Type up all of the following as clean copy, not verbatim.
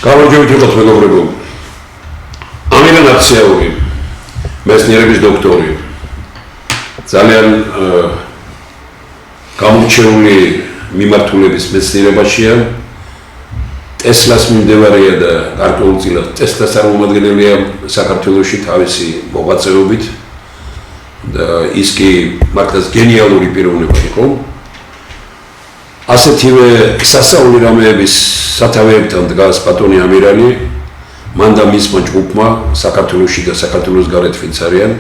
გამარჯვებით ვიყოთ მეგობრებო. ამირან აფსიაური, მეცნიერების დოქტორი. ძალიან გამორჩეული მიმართულების მეცნიერებაშია. ტესლას მიმდევარია და გარკვეულწილად ტესლას წარმომადგენელია საქართველოში თავისი მოღვაწეობით და ის კი მართლაც გენიალური პიროვნება იყო. ასეთივე სასწაული რამეების სათავეებთან დგას ბატონი ამირანი, მან და მისმა ჯგუფმა საქართველოში და საქართველოს გარეთ ვინც არიან,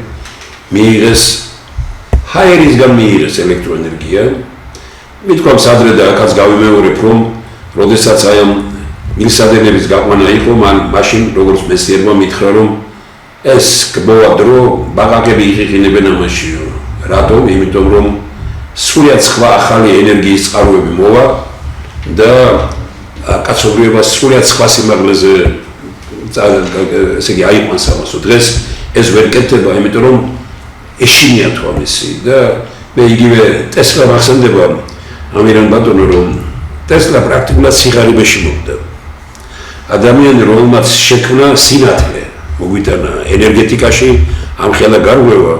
მიიღეს ჰაერისგან მიიღეს ელექტროენერგია. მithქვამს ადრე და აქაც გავიმეორებ, რომ როდესაც აი ამ მილსადენების გაყვანა იყო, მაშინ როგორც მეცნიერმა მითხრა, რომ ეს გბოვა დრო ბაღაკები იღიღინებენ ამაშიო. რატომ? იმიტომ რომ სრულიად სხვა ახალი ენერგიის წყაროები მოვა და კაცობრიობა სრულიად სხვა სიმაღლეზე ესე იგი აიყვანს ამასო. დღეს ეს ვერ კეთდება, იმიტომ რომ ეშინია თუ ამისი და მე იგივე ტესლა მახსენდება ამირან ბატონო, რომ ტესლა პრაქტიკულად სიღარიბეში მოვიდა. ადამიანი რომელმაც შექმნა სინათლე მოგვიტანა ენერგეტიკაში ამხელა გარღვევა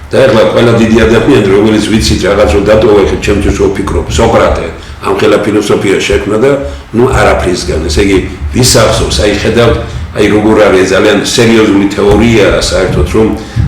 და ეხლა ყველა დიდი ადამიანი რომელიც ვიცით რაღაც რომ დატოვა ეხლა ჩემთვის ვფიქრობ სოკრატე ამხელა ფილოსოფია შექმნა და ნუ არაფრისგან ესე იგი ვის ახსოვს აი ხედავთ აი როგორ არის ძალიან სერიოზული თეორია საერთოდ რომ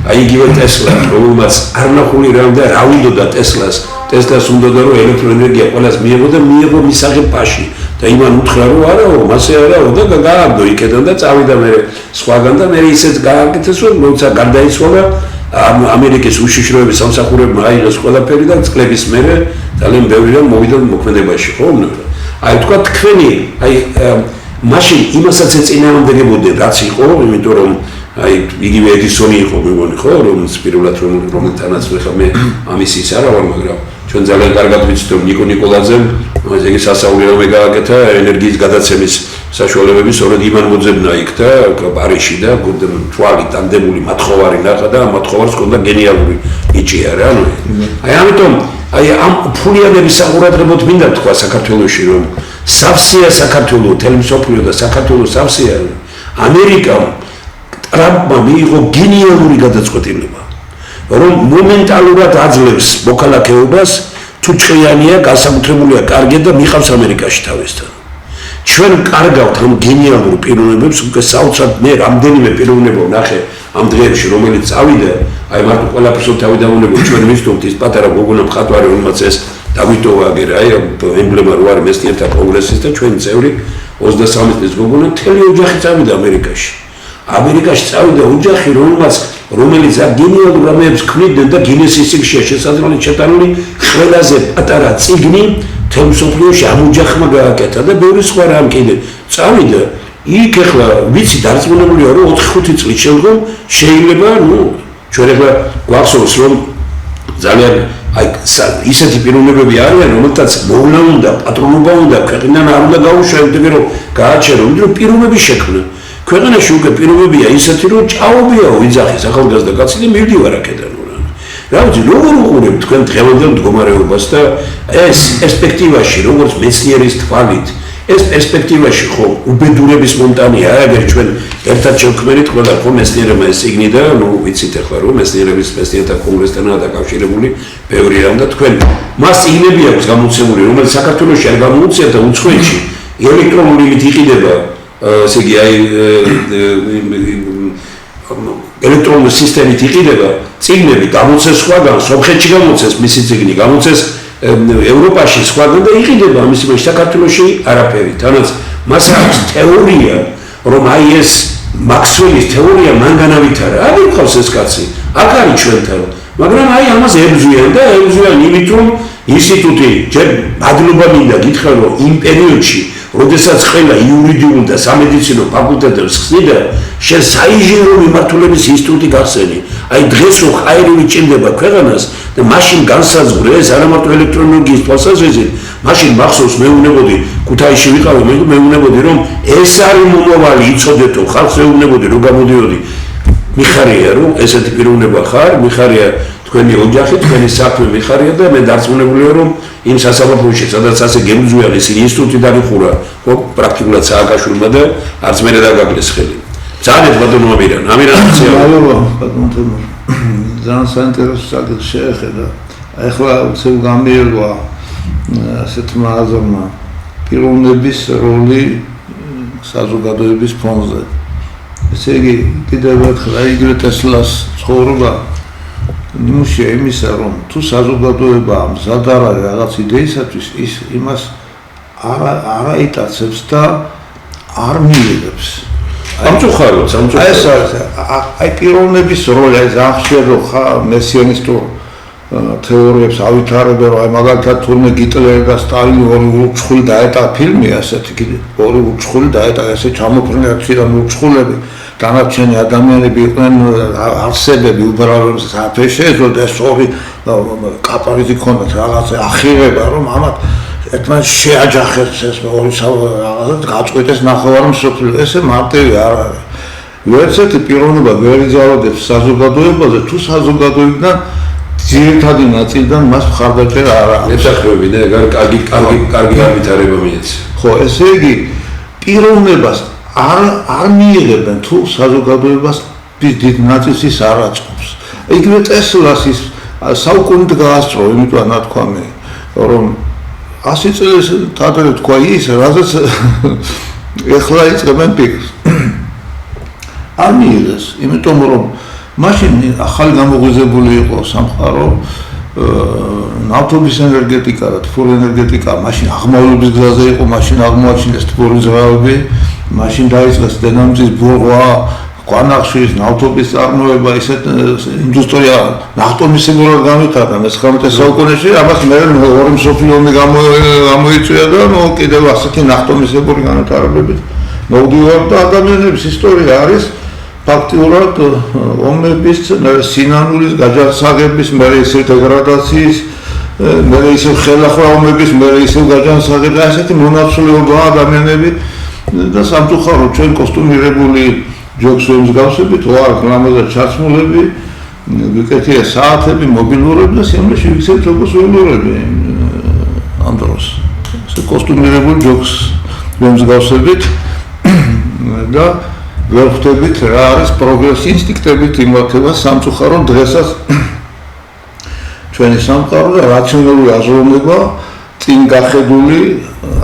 აი იგივე ტესლა რომელმაც არ ნახული რამ და რა უნდოდა ტესლას უნდოდა რომ ელექტროენერგია ყველას მიიღო და მიიღო მისაღებ პაში და იმან უთხრა რომ არაო მასე არაო და გააგდო იქიდან და წავიდა მე სხვაგან და მე ისეც გააკეთეს რომ როცა გარდაიცვალა ამერიკის უშიშროების სამსახურებმა აიღეს ყველაფერი და წლების მერე ძალიან ბევრი რამ მოვიდა მოქმედებაში ხო აი თქვა თქვენი აი მაშინ იმასაც ეწინააღმდეგებოდნენ რაც იყო იმიტომ რომ აი იგივე ედისონი იყო მეგონი ხო რომელიც პირველად რომელთანაც ხა მე ამის ის არა ვარ მაგრამ ჩვენ ძალიან კარგად ვიცით რომ ნიკო ნიკოლაძემ ეს იგი სასაული რომ გააკეთა ენერგიის გადაცემის საშუალებების სწორედ იმან მოძებნა იქ და პარიზში და თვალი ტანდემული მათხოვარი ნახა და მათხოვარს ჰქონდა გენიალური იჭია რა ანუ აი ამიტომ აი ამ ფულიანების საყურადღებოდ მინდა თქვა საქართველოში რომ სავსეა საქართველოს თელმსოფლიო და საქართველოს სავსეა ამერიკამ ტრამპმა მიიღო გენიალური გადაწყვეტილება რომ მომენტალურად აძლევს მოქალაქეობას თუ ჭრიანია გასაკუთრებულია კარგი და მიყავს ამერიკაში თავისთან ჩვენ კარგავთ ამ გენიალურ პიროვნებებს უკვე საოცრად მე რამდენიმე პიროვნება ვნახე ამ დღეებში რომელიც წავიდა აი მარტო ყველაფერს თავი დავუნებო ჩვენ ვისთხოვთ ის პატარა გოგონა მხატვარი რომელმაც ეს დავიტოვა აგერა აი ემბლემა რო არის მეცნიერთა კონგრესის და ჩვენი წევრი 23 წლის გოგონა მთელი ოჯახი წავიდა ამერიკაში წავიდა ოჯახი რომელიც გენიალურ რამეებს ქმნიდნენ და გინესის წიგნშია შესაძლებელი ყველაზე პატარა წიგნი თემსოფლიოში ამ ოჯახმა გააკეთა და ბევრი სხვა რამ კიდე წავიდა იქ ახლა ვიცი დარწმუნებულია რომ 4-5 წლის შემდგომ შეიძლება ნუ ჩვენ ახლა გვახსოვს რომ ძალიან აი ისეთი პიროვნებები არიან რომელთაც მოვნა უნდა პატრონობა უნდა ქვეყნიდან არ უნდა გაუშვებდები რომ გააჩერო რომ პიროვნები შექმნა ქვეყანაში უკვე პირობებია ისეთი რომ ჭაობიაო ვიძახის ახალგაზრდა კაცი და მივდივარ აქედან რა ვიცი როგორ უყურებ თქვენ დღევანდელ მდგომარეობას და ეს პერსპექტივაში როგორც მეცნიერის თვალით ეს პერსპექტივაში ხო უბედურების მონტანია აგერ ჩვენ ერთად შევქმნით ყველა ხო მეცნიერებმა ეს ციგნი და ნუ ვიცით ახლა რომ მეცნიერთა კონგრესთანაა დაკავშირებული ბევრი რამ და თქვენ მას ციგნები აქვს გამოცემული რომელიც საქართველოში არ გამოუცია და უცხოეთში ელექტრონული მით იყიდება ესე იგი აი ელექტრონული სისტემით იყიდება ციგნები გამოცეს სხვაგან სომხეთში გამოცეს მისი ციგნი გამოცეს ევროპაში სხვაგან და იყიდება ამის იმაში საქართველოში არაფერი თანაც მას აქვს თეორია რომ აი ეს მაქსველის თეორია მან განავითარა არ იყავს ეს კაცი აქ არის ჩვენთან მაგრამ აი ამას ებზვიან და ებზვიან იმით რომ ინსტიტუტი ჯერ მადლობა მინდა გითხრა რომ იმ პერიოდში როდესაც ყველა იურიდიულ და სამედიცინო ფაკულტეტებს ხსნიდა შენ საინჟინრო მიმართულების ინსტიტუტი გახსენი აი დღეს რო ხაერი მიჭირდება ქვეყანას და მაშინ განსაზღვრე ეს არა მარტო ელექტროენერგიის თვალსაზრისით მაშინ მახსოვს მეუბნებოდი ქუთაისში ვიყავი მეუბნებოდი რომ ეს არის მომავალი იცოდეთო ხალხს მეუბნებოდი რომ გამოდიოდი მიხარია რომ ესეთი პიროვნება ხარ მიხარია თქვენი ოჯახი, თქვენი საქმე მიხარია და მე დარწმუნებული ვარ, რომ იმ სასამართლოში, სადაც ასე გემზვია ის ინსტიტუტი დაიხურა, ხო, პრაქტიკულად სააკაშვილმა და არც მე დაგაგდეს ხელი. ძალიან ბატონო ამირან, მადლობა ბატონო თემურ. ძალიან საინტერესო საკითხი შეეხება. ახლა უცებ გამიერვა ასეთმა აზრმა პიროვნების როლი საზოგადოების ფონზე. ესე იგი, კიდევ ერთხელ იგივე ტესლას ცხოვრება ნიმუშია იმისა, რომ თუ საზოგადოება მზად არ არის რაღაც იდეისათვის, ის იმას არ აიტაცებს და არ მიიღებს. სამწუხაროდ. ეს აი პიროვნების როლი, აი ზახშერო ხა მესიანისტურ თეორიებს ავითარებენ, რომ აი მაგალითად თურმე გიტლერი და სტალინი ორი უჩხული დაეტა ფილმი ასეთი კიდე ორი უჩხული დაეტა ესე ჩამოფრინდა ცირა უჩხულები დანარჩენი ადამიანები იყვნენ არსებები უბრალოდ საფეშე და ეს ორი კაპარიტი ქონდათ რაღაცა ახირება რომ ამათ ერთმანეთს შეაჯახეს ეს ორი რაღაცა გაწყვეტეს ნახევარი მსოფლიო ესე მარტივი არ არის ვერცერთი პიროვნება ვერ იზარდებს საზოგადოებაზე თუ საზოგადოებიდან ძირითადი ნაწილიდან მას მხარდაჭერა არ აქვს. ეთახმები და კარგი განვითარება მიეცა. ხო, ესე იგი პიროვნებას არ მიიღებენ თუ საზოგადოებას დიდ ნაწილს ის არ აწყობს. იგივე ტესლას ის საუკუნით გაასწრო, იმიტომ ნათქვამი, რომ 100 წელს თადრე თქვა ის, რაზეც ეხლა იწყებენ პიკს. არ მიიღეს, იმიტომ რომ მაშინ ახალი გამოღვიძებული იყო სამყარო ნავთობის ენერგეტიკა და თბური ენერგეტიკა მაშინ აღმავლობის გზაზე იყო მაშინ აღმოაჩინეს თბური ზღვები მაშინ დაიწყეს დედამიწის ბურღვა კვანახშის ნავთობის წარმოება ისეთ ინდუსტრია ნავთობისებურად გამიხარდა მე-19 საუკუნეში ამას მე ორი მსოფლიო ომი გამოიწვია და კიდევ ასეთი ნავთობისებური განვითარებებით მოვდივარ და ადამიანების ისტორია არის ფაქტიურად ომების, სინანულის გაჯანსაღების, მერე ისევ დეგრადაციის, მერე ისევ ხელახლა ომების, მერე ისევ გაჯანსაღების, ასეთი მონაცვლეობაა ადამიანები და სამწუხაროდ ჩვენ კოსტუმირებული ჯოქს ვემსგავსებით, ვართ ლამაზად ჩაცმულები, ვიკეთია საათები, მობილურები და სიმღერაში ვიქცევთ როგორც ველურები ამ დროს. ეს კოსტუმირებული ჯოქს ვემსგავსებით და ვერ ხვდებით რა არის პროგრესი ინსტინქტებით იმართება სამწუხაროდ დღესაც ჩვენი სამყარო და რაციონალური აზროვნება წინ გახედული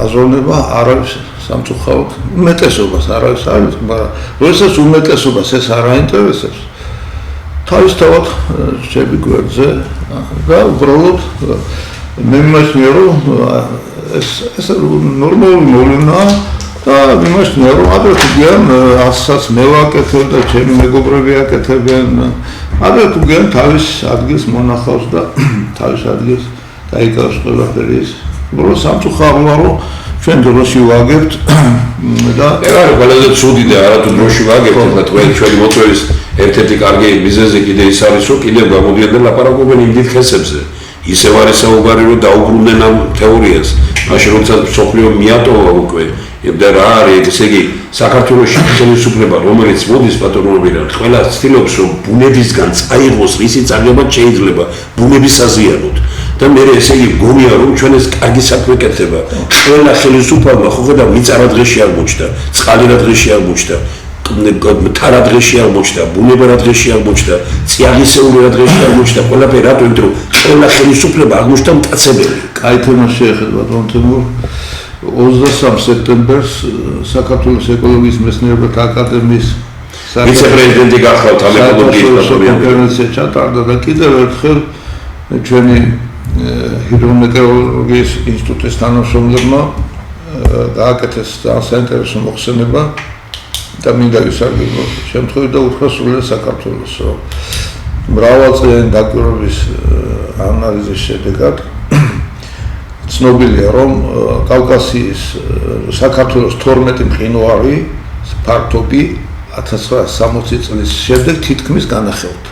აზროვნება არ არის სამწუხაროდ უმეტესობას არ არის მაგრამ როდესაც უმეტესობას ეს არ აინტერესებს თავისთავად შეები გვერდზე და უბრალოდ მე მიმაჩნია რომ ეს ნორმალური მოვლენაა და მიმაჩნია რომ ადრე თუგიან ასაც მე ვაკეთებ და ჩემი მეგობრები აკეთებენ ადრე თუგიან თავის ადგილს მონახავს და თავის ადგილს დაიკავებს ყველაფერი ის უბრალოდ სამწუხაროა რომ ჩვენ დროში ვაგებთ და არა ყველაზე ცუდი და არათუ დროში ვაგებთ და ჩვენი მოწვევის ერთ-ერთი კარგი მიზეზი კიდე ის არის რომ კიდევ გამოდიან და ლაპარაკობენ იმ დიდ ხესებზე ისევ არის საუბარი რომ დაუბრუნდნენ ამ თეორიას მაშინ როცა მსოფლიო მიატოვა უკვე და რა არის ესე იგი საქართველოში ხელისუფლება რომელიც მოდის პატრონობიდან ყველა ცდილობს რომ ბუნებისგან წაიღოს რისი წაგებად შეიძლება ბუნების აზიანოთ და მე ესე იგი გონია რომ ჩვენ ეს კარგი საქმე კეთება ყველა ხელისუფალმა ხო და მიწარა დღეში არ მოჩდა წყალი რა დღეში არ მოჩდა მტარა დღეში არ მოჩდა ბუნება რა დღეში არ მოჩდა წიაღისეული რა დღეში არ მოჩდა ყველაფერი რატო იმიტომ რომ ყველა ხელისუფლება აღმოჩნდა მტაცებელი კაი თემა შეეხება ბატონ თემურ 23 სექტემბერს საქართველოს ეკოლოგიის მეცნიერებათა აკადემიის ვიცე-პრეზიდენტი გახლავთ ამეკოლოგიის კონფერენცია ჩატარდა და კიდევ ერთხელ ჩვენი ჰიდრომეტეოროლოგიის ინსტიტუტის თანამშრომლებმა გააკეთეს საინტერესო მოხსენება და მინდა ვისარგებლო შემთხვევით და უთხრა სრულად საქართველოს რომ მრავალწლიანი დაკვირვების ანალიზის შედეგად ცნობილია რომ კავკასიის საქართველოს 12 მყინვარი ფართობი 1960 წლის შემდეგ თითქმის განახელდა.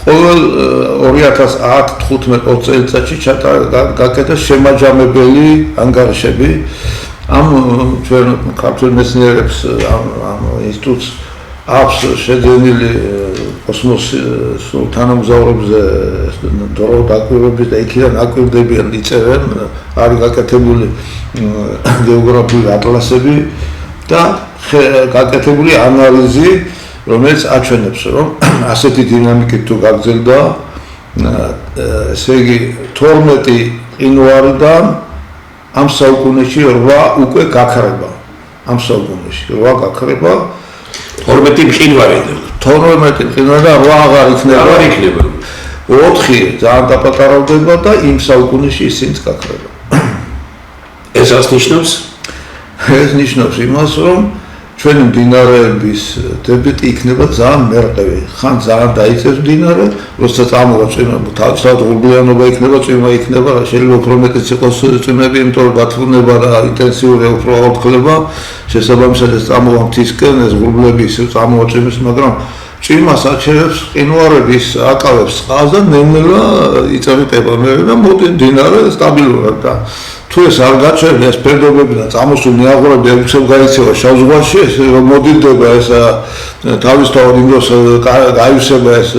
ყოველ 2010-15 წელიწადში გაკეთეს შემაჯამებელი ანგარიშები ამ ჩვენ ქართულ მეცნიერებს ამ ინსტიტუტს აქვს შეძენილი კოსმოსის თანამგზავრებზე დრო დაკვირვების და იქიდან აკვირდებიან, იწერენ, არის გაკეთებული გეოგრაფიული ატლასები და გაკეთებული ანალიზი, რომელიც აჩვენებს, რომ ასეთი დინამიკით თუ გაგრძელდა, ესე იგი 12 მყინვარიდან ამ საუკუნეში 8 უკვე გაქრება. ამ საუკუნეში 8 გაქრება. 12 მყინვარიდან. 12 მყინვარიდან 8 აღარ იქნება. 4 ძალიან დაპატარავდება და იმ საუკუნეში ისინიც გაქრება. ეს რას ნიშნავს? ეს ნიშნავს იმას, რომ ჩვენი მდინარეების დებეტი იქნება ძალიან მერყევი. ხან ძალიან დაიწევს მდინარე, როდესაც ამოვა წვიმა, თავისთავად ღრუბლიანობა იქნება, წვიმა იქნება, შეიძლება უფრო მეტიც იყოს წვიმები, იმიტომ რომ გათბუნება და ინტენსიური უფრო აღრთქლება, შესაბამისად ეს წამოვა მთისკენ, ეს ღრუბლები ისე წამოვა წვიმის, მაგრამ წვიმას აჩერებს მყინვარების, აკავებს წყალს და ნელ-ნელა იწევიტება და მოდი მდინარე სტაბილურად და თუ ეს არ გაჩერდა ეს ფერდობები და წამოსულ ნეაღვრები ექვსებ გაიქცევა შავ ზღვაში, ეს მოდიდება ეს თავისთავად იმ დროს გაივსება ეს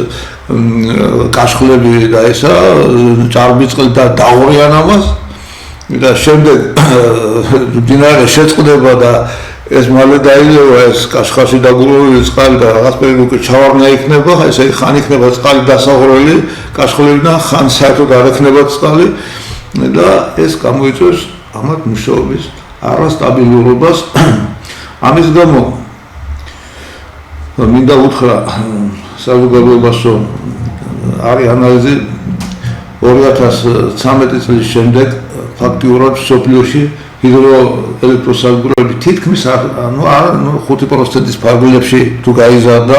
კაშხლები და ესა ჭარბიწყლი და დაურიან ამას და შემდეგ მდინარე შეწყდება და ეს მალე დაილევა ეს კაშხალში დაგურული წყალი და რაღაცები უკვე ჩავარნა იქნება, ესე ხან იქნება წყალი დასაღრელი კაშხლებიდან, ხან საერთოდ არ იქნება წყალი და ეს გამოიწვევს ამათ მუშაობის არასტაბილურობას. ამის გამო მინდა უთხრა საზოგადოებას, რომ არის ანალიზი 2013 წლის შემდეგ ფაქტიურად მსოფლიოში ჰიდროელექტროსადგურები თითქმის 5%-ის ფარგლებში თუ გაიზარდა,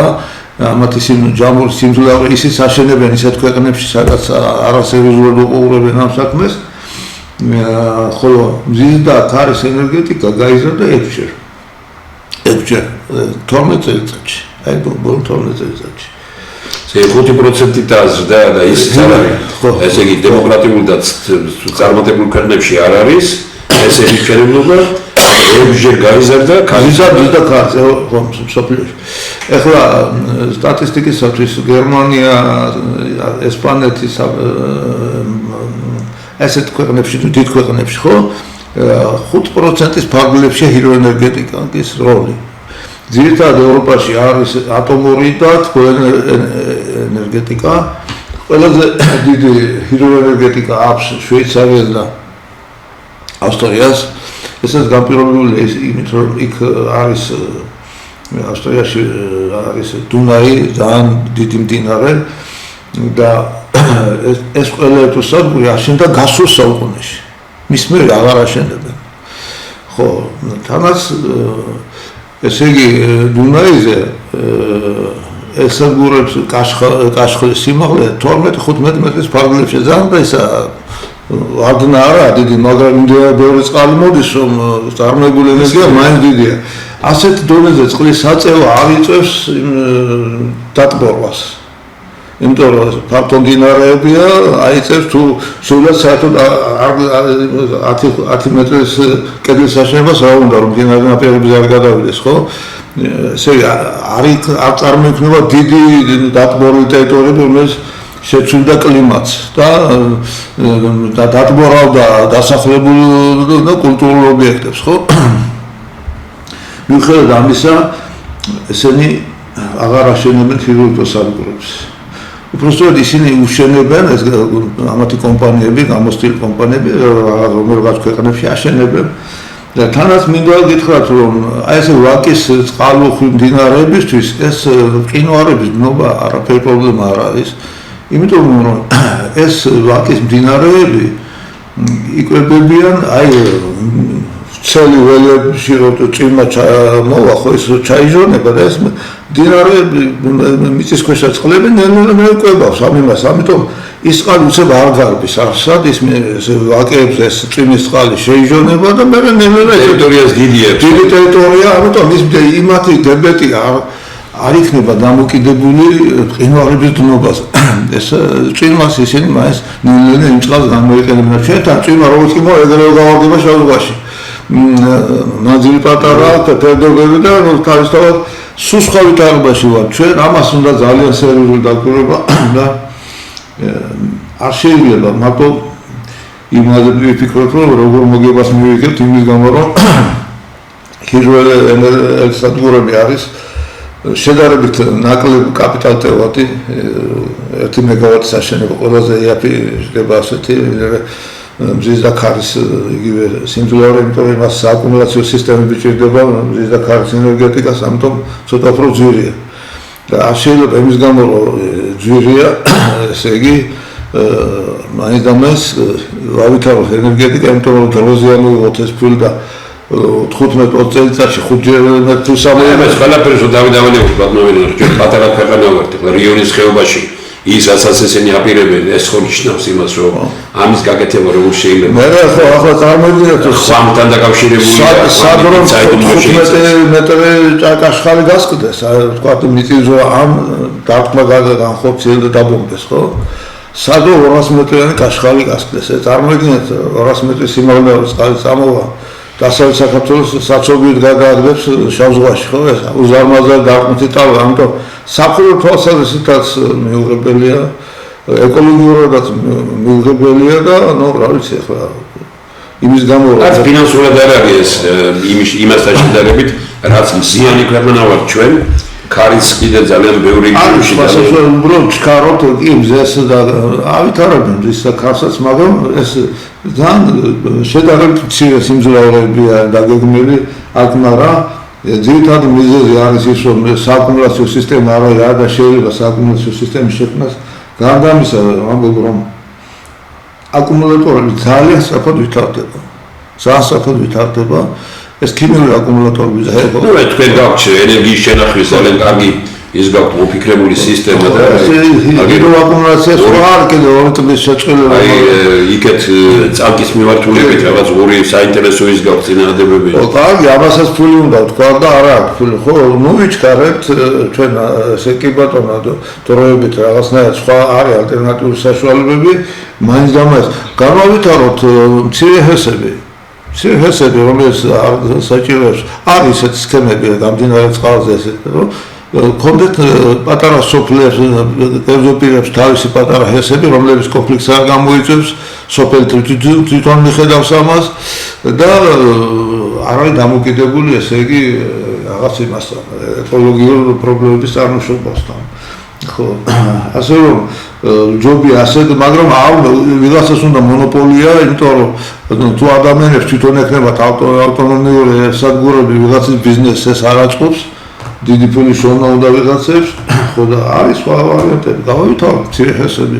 ამათი ჯამური სიმძლავრე ისიც აშენებენ ისეთ ქვეყნებში, სადაც არასერიოზულად უყურებენ ამ საქმეს, ხოლო მზის და ქარის ენერგეტიკა გაიზარდა 6-ჯერ. 12 წელიწადში. აი ბოლო 12 წელიწადში. ეს 5% დაზრდა და ის არ არის. ესე იგი დემოკრატიულ და წარმატებულ ქვეყნებში არ არის, ესე შეერევლობა 6-ჯერ გაიზარდა ქარის და ქარის მსოფლიოში. ეხლა სტატისტიკისათვის გერმანია, ესპანეთი ესეთ ქვეყნებში, დიდ ქვეყნებში, ხო? 5%-ის ფარგლებში ჰიდროენერგეტიკის როლი. ძირითადად ევროპაში არის ატომური და თბოენერგეტიკა. ყველაზე დიდი ჰიდროენერგეტიკა აქვს შვეიცარიას და ავსტრიას. ესაც განპირობებული იმით, რომ იქ არის ავსტრიაში არის დუნაი, ძალიან დიდი მდინარე და ეს ყველა ელექტროსადგური აშენდა გასულ საუკუნეში. მის მიერ აღარ აშენებენ. ხო, თანაც ესე იგი დუნაიზე ესაგურებს კაშხლის სიმაღლე 12-15 მეტრის ფარგლებში ძალიან და ისა ადნა არა დიდი, მაგრამ იმდენად ბევრი წყალი მოდის, რომ წარმოებული ენერგია მაინც დიდია. ასეთ დონეზე წყლის საწევა არ იწევს დატბორვას. იმიტომ რომ ფართო მდინარეებია, აიწევს თუ სულაც საერთოდ 10 მეტრის კედლის აშენებას რა უნდა, რომ მდინარე ნაპირებზე არ გადავიდეს, ხო? ესე იგი არ წარმოიქმნება დიდი დატბორული ტერიტორიები, რომელიც შეცვლიდა კლიმატს და დატბორავდა დასახლებულ და კულტურულ ობიექტებს, ხო? მიუხედავად ამისა, ესენი აღარ აშენებენ ჰიდროელექტროსადგურებს. უпростоოდ ისინი უშენებენ ეს ამათი კომპანიები, გამოსტილი კომპანიები, რომელიღაც ქვეყნებში აშენებენ. და თანაც მინდა გითხრათ, რომ აი ესე ვაკის წყალუხვი მდინარეებისთვის ეს მყინვარების დნობა არაფერი პრობლემა არ არის. იმიტომ რომ ეს ვაკის მდინარეები იკვებებიან აი ცელი ველებში რომ წვიმა მოვა, ხო ეს ჩაიჟონება და ეს მდინარეები მიწისქვეშა წყლები ნელ-ნელა მეუკვებავს ამ იმას, ამიტომ ის წყალი უცებ არ გარბის არსად, ის ვაკეებზე ეს წვიმის წყალი შეიჟონება და მე ნელ-ნელა ტერიტორიას დიდი ტერიტორია, ამიტომ ის იმათი დებეტი არ იქნება დამოკიდებული მყინვარების დნობას. ეს წვიმას ისინი მაინც ნელ-ნელა იმ წყალს გამოიყენებენ. ჩვენთან წვიმა როგორც კი მოვა, ეგრევე გავარდება შავ ზღვაში. ნაძილი პატარა ფერდობები და თავისთავად სულ სხვა ვითარებაში ვართ ჩვენ, ამას უნდა ძალიან სერიოზული დაკვირვება და არ შეიძლება მარტო იმაზე ვიფიქროთ, რომ როგორ მოგებას მივიღებთ იმის გამო, რომ ჰიდროელექტროსადგურები არის შედარებით ნაკლები კაპიტალტევადი 1 მეგავატის აშენება ყველაზე იაფი ხდება ასეთი მზის და ქარის იგივე სიმძლავრე, იმიტომ რომ მას სააკუმულაციო სისტემები ჭირდება მზის და ქარის ენერგეტიკას, ამიტომ ცოტა უფრო ძვირია. და არ შეიძლება იმის გამო რომ ძვირია, ესე იგი მაინც და მაინც ავითაროთ ენერგეტიკა, იმიტომ რომ დროზე ამოვიღოთ ეს ფული და 15-20 წელიწადში 5 თუ 3 ეს ყველაფერს დავიდავანებთ ბატონო, ჩვენ პატარა ქვეყანა ვართ, რიონის ხეობაში ის ასაც ესენი აპირებენ, ეს ხო ნიშნავს იმას, რომ ამის გაკეთება როგორ შეიძლება. მე ხო ახლა წარმოვიდგინეთ, რომ ხამთან დაკავშირებულია, სადრომ 15 მეტრი ჭაკაშხალი გასკდეს, თქვა მიწის ზოა ამ დარტყმა განხორციელდა და დაბომბეს, ხო? სადრო 200 მეტრიანი კაშხალი გასკდეს, წარმოვიდგინეთ 200 მეტრის სიმაღლეების წყალი წამოვა დასავლეთ საქართველოს საცობიოდ გადააგდებს შავ ზღვაში, ხო ეს უზარმაზარ დარტყმითი ტალღა, ამიტომ საფუძველ თვალსაზრისითაც მიუღებელია, ეკოლოგიურადაც მიუღებელია და ნუ რა ვიცი ახლა იმის გამო რაც ფინანსურად არ არის ეს იმასთან შედარებით, რაც მზიანი ქვეყანა ვართ ჩვენ, ქარის კიდე ძალიან ბევრი გიში და უბრალოდ ჩქაროთ კი მზეს და ავითარებენ ის ქარსაც, მაგრამ ეს ძალიან შედარებით მცირე სიმძლავრეებია დაგეგმილი აქ, მაგრამ ძირითადი მიზეზი არის ის, რომ სააკუმულაციო სისტემა არ და შეიძლება სააკუმულაციო სისტემის შექმნას გარდა ამისა, ამბობ რომ აკუმულატორები ძალიან სწრაფად ვითარდება. ძალიან სწრაფად ვითარდება. ეს ქიმიური აკუმულატორები ზეება. ნუ თქვენ გაქვთ ენერგიის შენახვის ძალიან კარგი ის გაქვთ მოფიქრებული სისტემა და ჰიდროაკუმულაცია სხვა არ კიდევ ორი წლის შეწყვილება. აი იქეთ წალკის მიმართულებით რაღაც ორი საინტერესო ის გაქვთ წინადადებები. ო კარგი, ამასაც ფული უნდა თქვა და არა აქვს ფული. ხო, ნუ ვიჩქარებთ ჩვენ ესე კი ბატონო დროებით რაღაცნაირად სხვა არის ალტერნატიული საშუალებები, მაინც და მაინც განავითაროთ მცირე ჰესები. სიհესები, რომელიც საჭიროებს არის ესეთი სქემები გამდინარე წყალზე ესეთი, რომ კონდეთ პატარა სოფლებს, კერძოპირებს თავისი პატარა ჰესები, რომლებიც კონფლიქტს არ გამოიწვევს, სოფელი თვითონ მიხედავს ამას და არ არის დამოკიდებული, ესე იგი, რაღაც იმასთან, ეკოლოგიურ პრობლემების წარმოშობასთან. ხო, ასე რომ ჯობია ასე, მაგრამ ვიღაცას უნდა მონოპოლია, იმიტომ რომ თუ ადამიანებს თვითონ ექნებათ ავტონომიური სადგურები ვიღაცის ბიზნესს არ აწყობს, დიდი ფული შოვნა უნდა ვიღაცებს, ხო და არის სხვა ვარიანტები, გავავითარო მცირე ჰესები,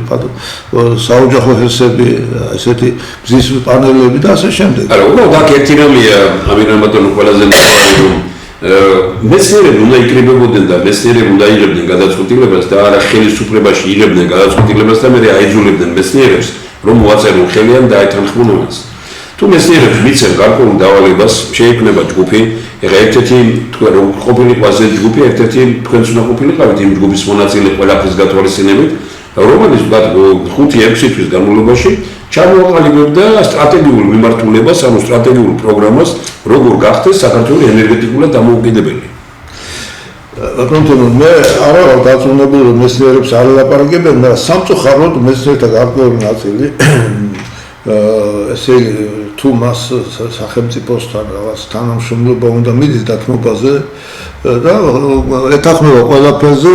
საოჯახო ჰესები, ესეთი მზის პანელები და ასე შემდეგ. არა, უბრალოდ აქ ერთი რამეა, ამიტომ ბატონო ყველაზე ნაკლები რომ მეცნიერები უნდა იკრიბებოდნენ და მეცნიერები უნდა იღებდნენ გადაწყვეტილებას და არა ხელისუფლებაში იღებდნენ გადაწყვეტილებას და მე აიძულებდნენ მეცნიერებს რომ მოაწერონ ხელიან და აეთანხმონ ამას. თუ მეცნიერებს მიცემ გარკვეულ დავალებას, შეიქმნება ჯგუფი, ეხლა ერთ-ერთი თქვენ რომ ყოფილიყო ასე ჯგუფი, ერთ-ერთი თქვენც უნდა ყოფილიყავით იმ ჯგუფის მონაწილე ყველაფრის გათვალისწინებით, რომელიც 5-6 თვის განმავლობაში ჩამოაყალიბებდა სტრატეგიულ მიმართულებას, ანუ სტრატეგიულ პროგრამას, როგორ გახდეს საქართველოს ენერგეტიკულად დამოუკიდებელი. ბატონო, მე არა ვარ დაწუნებული, რომ მეცნიერებს არ ელაპარაკებენ, მაგრამ სამწუხაროდ მეცნიერთა გარკვეული ნაწილი ესე თუ მას სახელმწიფოსთან რაღაც თანამშრომლობა უნდა მიდის დათმობაზე და ეთანხმება ყველაფერზე,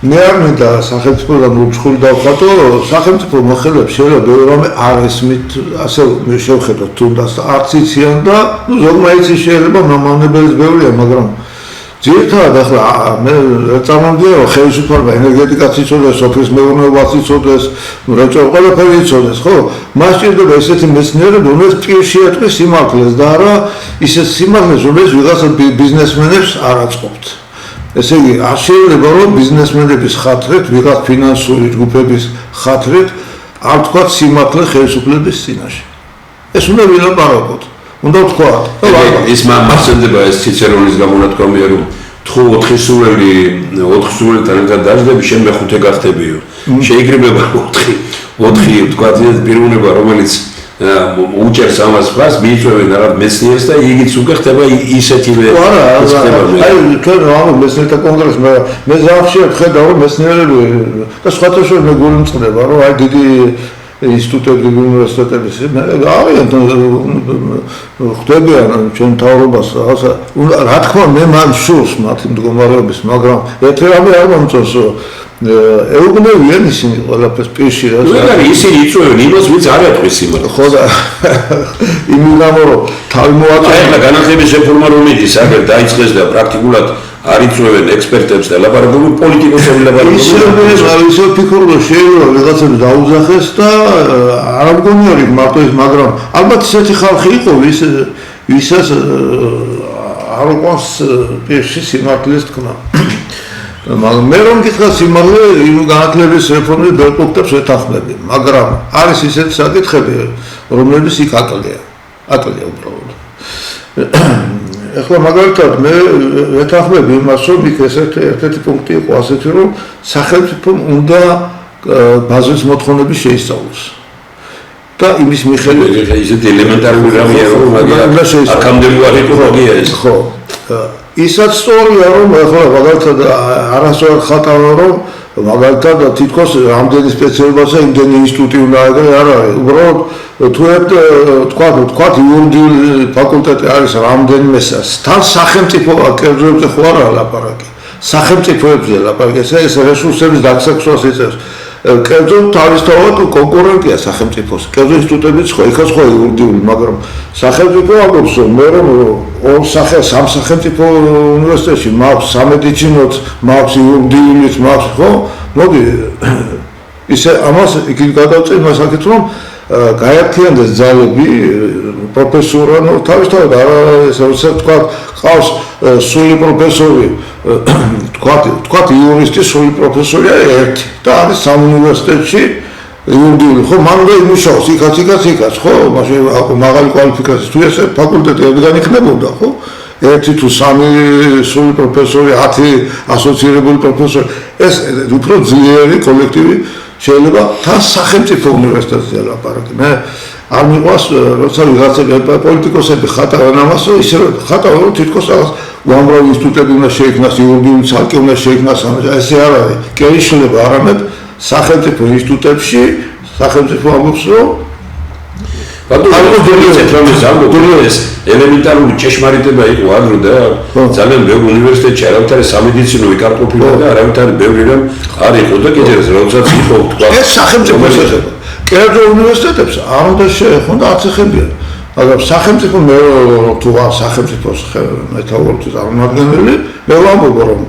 მე არ მინდა სახელმწიფოდან უცხოური დავხატო, სახელმწიფო მოხელეებს შეიძლება ბევრი რამე არ ესმით, ასე შევხედოთ თუნდაც არც იციან და ზოგმა იცის შეიძლება მომავნებელიც ბევრია, მაგრამ ძირითადად ახლა მე წარმოვიდგინე რომ ხელისუფლება ენერგეტიკაც იცოდეს, სოფლის მეურნეობაც იცოდეს, რეწო ყველაფერი იცოდეს, ხო? მას ჭირდება ესეთი მეცნიერები, რომელიც პირში ეტყვის სიმართლეს და არა ისეთ სიმართლეს, რომელიც ვიღაცა ბიზნესმენებს არ აწყობთ. ესე იგი, არ შეიძლება რომ ბიზნესმენების ხათრით, ვიღაც ფინანსური ჯგუფების ხათრით არ თქვათ სიმართლე ხელისუფლების წინაშე. ეს უნდა ვილაპარაკოთ. უნდა თქვა ის მასენდება ეს ციცერონის გამონათქვამია რომ თხო 4 სულელთან ერთად დაждები შენ მე 5 გახდებიო შეიკრიბება 4 თქვა ეს პიროვნება რომელიც უჭერს ამას ფას მიიწვევენ რაღაც მეცნიერს და იგიც უკვე ხდება ისეთივე არა აი თქვენ რა მეცნიერთა კონგრესს მე ზავშიათ ხედავ რომ მეცნიერები და სხვათა შორის მე გული მწყდება რომ აი დიდი ინსტიტუტები უნივერსიტეტების არიან ხდებიან ჩვენ თავრობას რაღაცა რა თქმა უნდა მე მან სურს მათი მდგომარეობის მაგრამ ერთი რამე არ მომწონს ეუბნებიან ისინი ყველაფერს პირში რა ზოგადად ისინი იწვევენ იმას ვინც არ ეთქვის სიმართლეს ხო და იმის გამო რომ თავი მოაწყვეტა ახლა განათლების რეფორმა რომ მიდის აგერ დაიწყეს და პრაქტიკულად არ იწვევენ ექსპერტებს და ლაპარაკობენ პოლიტიკოსები ლაპარაკობენ ისე ფიქრობ რომ შეიძლება ვიღაცები დაუძახეს და არ მგონია მარტო ის მაგრამ ალბათ ისეთი ხალხი იყო ვისაც არ უყვარს პირში სიმართლეს თქმა მაგრამ მე რომ გითხრა სიმართლე იმ განათლების რეფორმის ბევრ პუნქტებს ვეთანხმები მაგრამ არის ისეთი საკითხები რომლებიც იქ აკლია უბრალოდ ახლა მაგალითად მე ვეთანხმები იმას რომ იქ ერთ-ერთი პუნქტი იყო ასეთი რომ სახელმწიფომ უნდა ბაზრის მოთხოვნები შეისწავლოს და იმის მიხედვით ისეთი ელემენტარული რამეა რომ მაგალითად აქამდე უარი პროგია ეს ხო ისაც სწორია რომ ახლა მაგალითად არასწორად ხატავენ რომ მაგალითად თითქოს რამდენი სპეციალობასა იმდენი ინსტიტუტი უნდა ეგრე არ არის უბრალოდ თუ თქვა იურიდიული ფაკულტეტი არის რამდენიმე თან სახელმწიფო კერძოებზე ხო არა ლაპარაკი სახელმწიფოებზე ლაპარაკი ეს რესურსების დაცაქსვას იწევს კერძო თავისთავად კონკურენტია სახელმწიფოს კერძო ინსტიტუტებიც ხო იქაც ხო იურიდიული მაგრამ სახელმწიფო ამბობს რომ მე რომ სამ სახელმწიფო უნივერსიტეტში მაქვს სამედიცინოც მაქვს იურიდიულიც მაქვს ხო მოდი ისე ამას იქ გადავწერ იმას აქეთ რომ გაერთიანდეს ძალები პროფესორ ანუ თავისთავად ესე თქვა ყავს სული პროფესორი თქვა იურისტი სული პროფესორია ერთი და არის სამ უნივერსიტეტში იურიდიული ხო მან უნდა იმუშაოს იქაც ხო მაშინ მაღალი კვალიფიკაციის თუ ესე ფაკულტეტი რადგან იქნებოდა ხო ერთი თუ სამი სული პროფესორი 10 ასოცირებული პროფესორი ეს უფრო ძლიერი კოლექტივი შეიძლება თან სახელმწიფო უნივერსიტეტზე ლაპარაკი მე არ მიყვარს როცა ვიღაცები პოლიტიკოსები ხატავენ ამას ისე ხატავენ რომ თითქოს რაღაც უამრავი ინსტიტუტები უნდა შეიქმნას იურიდიული ცალკე უნდა შეიქმნას ესე არ არის კი შეიძლება არამედ სახელმწიფო ინსტიტუტებში სახელმწიფო ამბობს რომ ეს ელემენტარული ჭეშმარიტება იყო ადრე და ძალიან ბევრ უნივერსიტეტში არავითარი სამედიცინო იკარპოფილა და არავითარი ბევრი რამ არ იყო და კიდევ როდესაც იყო თქვა ეს სახელმწიფოს ეხება კერძო უნივერსიტეტებს არ უნდა შეეხონ და არც ეხებიან მაგრამ სახელმწიფო მე თუ არ სახელმწიფოს მეთაურობის წარმომადგენელი მე ვამბობ რომ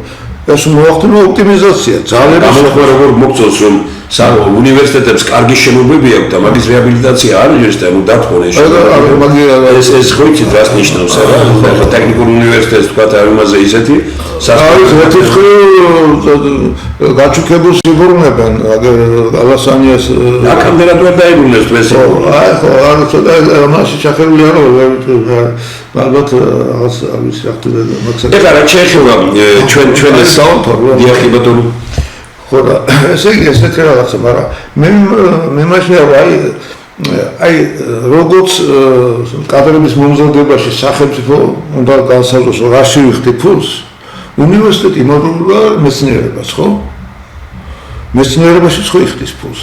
ეს მოახდინო ოპტიმიზაცია ძალების გამოხმაურება როგორ მოგწონს რომ უნივერსიტეტებს კარგი შენობები აქვს და მაგის რეაბილიტაცია არ არის და ნუ დათხოვენ ეს ხო იცი რას ნიშნავს რა ტექნიკურ უნივერსიტეტს თქვა არ იმაზე ისეთი არის ვეთიხრი გაჩუქებულ სიბურნებენ ალასანიას აქამდე რა თქვა დაიბრუნეს თუ ეს აი ხო არის ცოტა მასში ჩახერული არ ალბათ რაღაც არის ახლა მაგას ეხლა რა შეეხება ჩვენ ეს დიახი ბატონო ხო და ესე იგი ესეთი რაღაცა მაგრამ მე მაშინ აი როგორც კადრების მომზადებაში სახელმწიფო უნდა განსაზღვროს რა შევიხდი ფულს უნივერსიტეტი იმოდულა მეცნიერებას ხო მეცნიერებაში ხო იხდის ფულს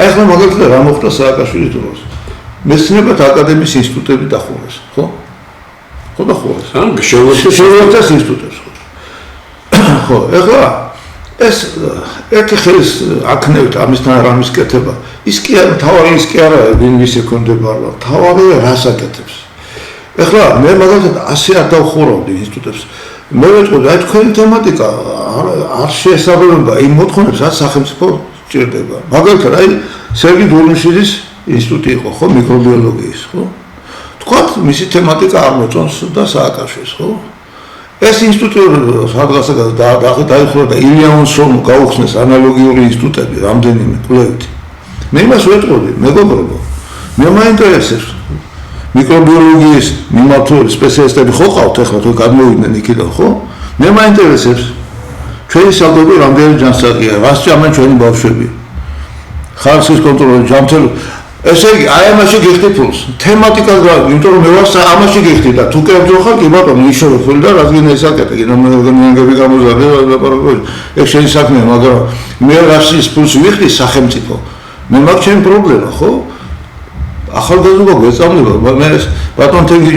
აი ახლა მაგალითად რა მოხდა სააკაშვილის დროს მეცნიერებათა აკადემიის ინსტიტუტები დახურეს ხო დახურეს შეუერთეს ინსტიტუტებს ხო ახლა ეს ერთი ხელის აქნევით ამისთან რამის კეთება ის კი არ თავარი ის კი არა ვინ ვის ეკონდება რა თავარი რას აკეთებს ეხლა მე მაგალითად ასე არ დავხურავდი ინსტიტუტებს მე ვეთქვი აი თქვენი თემატიკა არ შეესაბამება იმ მოთხოვნებს რაც სახელმწიფო სჭირდება მაგალითად აი სერგი დურმიშვილის ინსტიტუტი იყო ხო მიკრობიოლოგიის ხო თქვათ მისი თემატიკა არ მოწონს და სააკაშვილის ხო ეს ინსტიტუტი სადღაც დაიხურა და ილიაონსონ გაუხსნეს ანალოგიური ინსტიტუტები რამდენიმე კვლევით მე იმას ვეტყოდი მეგობრებო მე მაინტერესებს მიკრობიოლოგიის მიმართული სპეციალისტები ხო ყავთ ახლა თუ გადმოვიდნენ იქიდან ხო მე მაინტერესებს ჩვენი საბჭო რამდენი ჯანსაღია რას ჭამენ ჩვენი ბავშვები ხარისხის კონტროლი ჯანმრთელ ესე იგი, აი ამაში გიხდი ფულს. თემატიკას რა, იმიტომ რომ მე ვარ ამაში გიხდი და თუ კერძო ხარ, კი ბატონო, ისევე ფული და რადგან ესაკეთე, კიდე მეგონიები გამოზარდა ლაპარაკობ. ეს შენი საქმეა, მაგრამ მე რაშის ფულს ვიხდი სახელმწიფო. მე მაქვს ჩემი პრობლემა, ხო? ახალგაზრდა გვეწამლება, მე ბატონ თენგი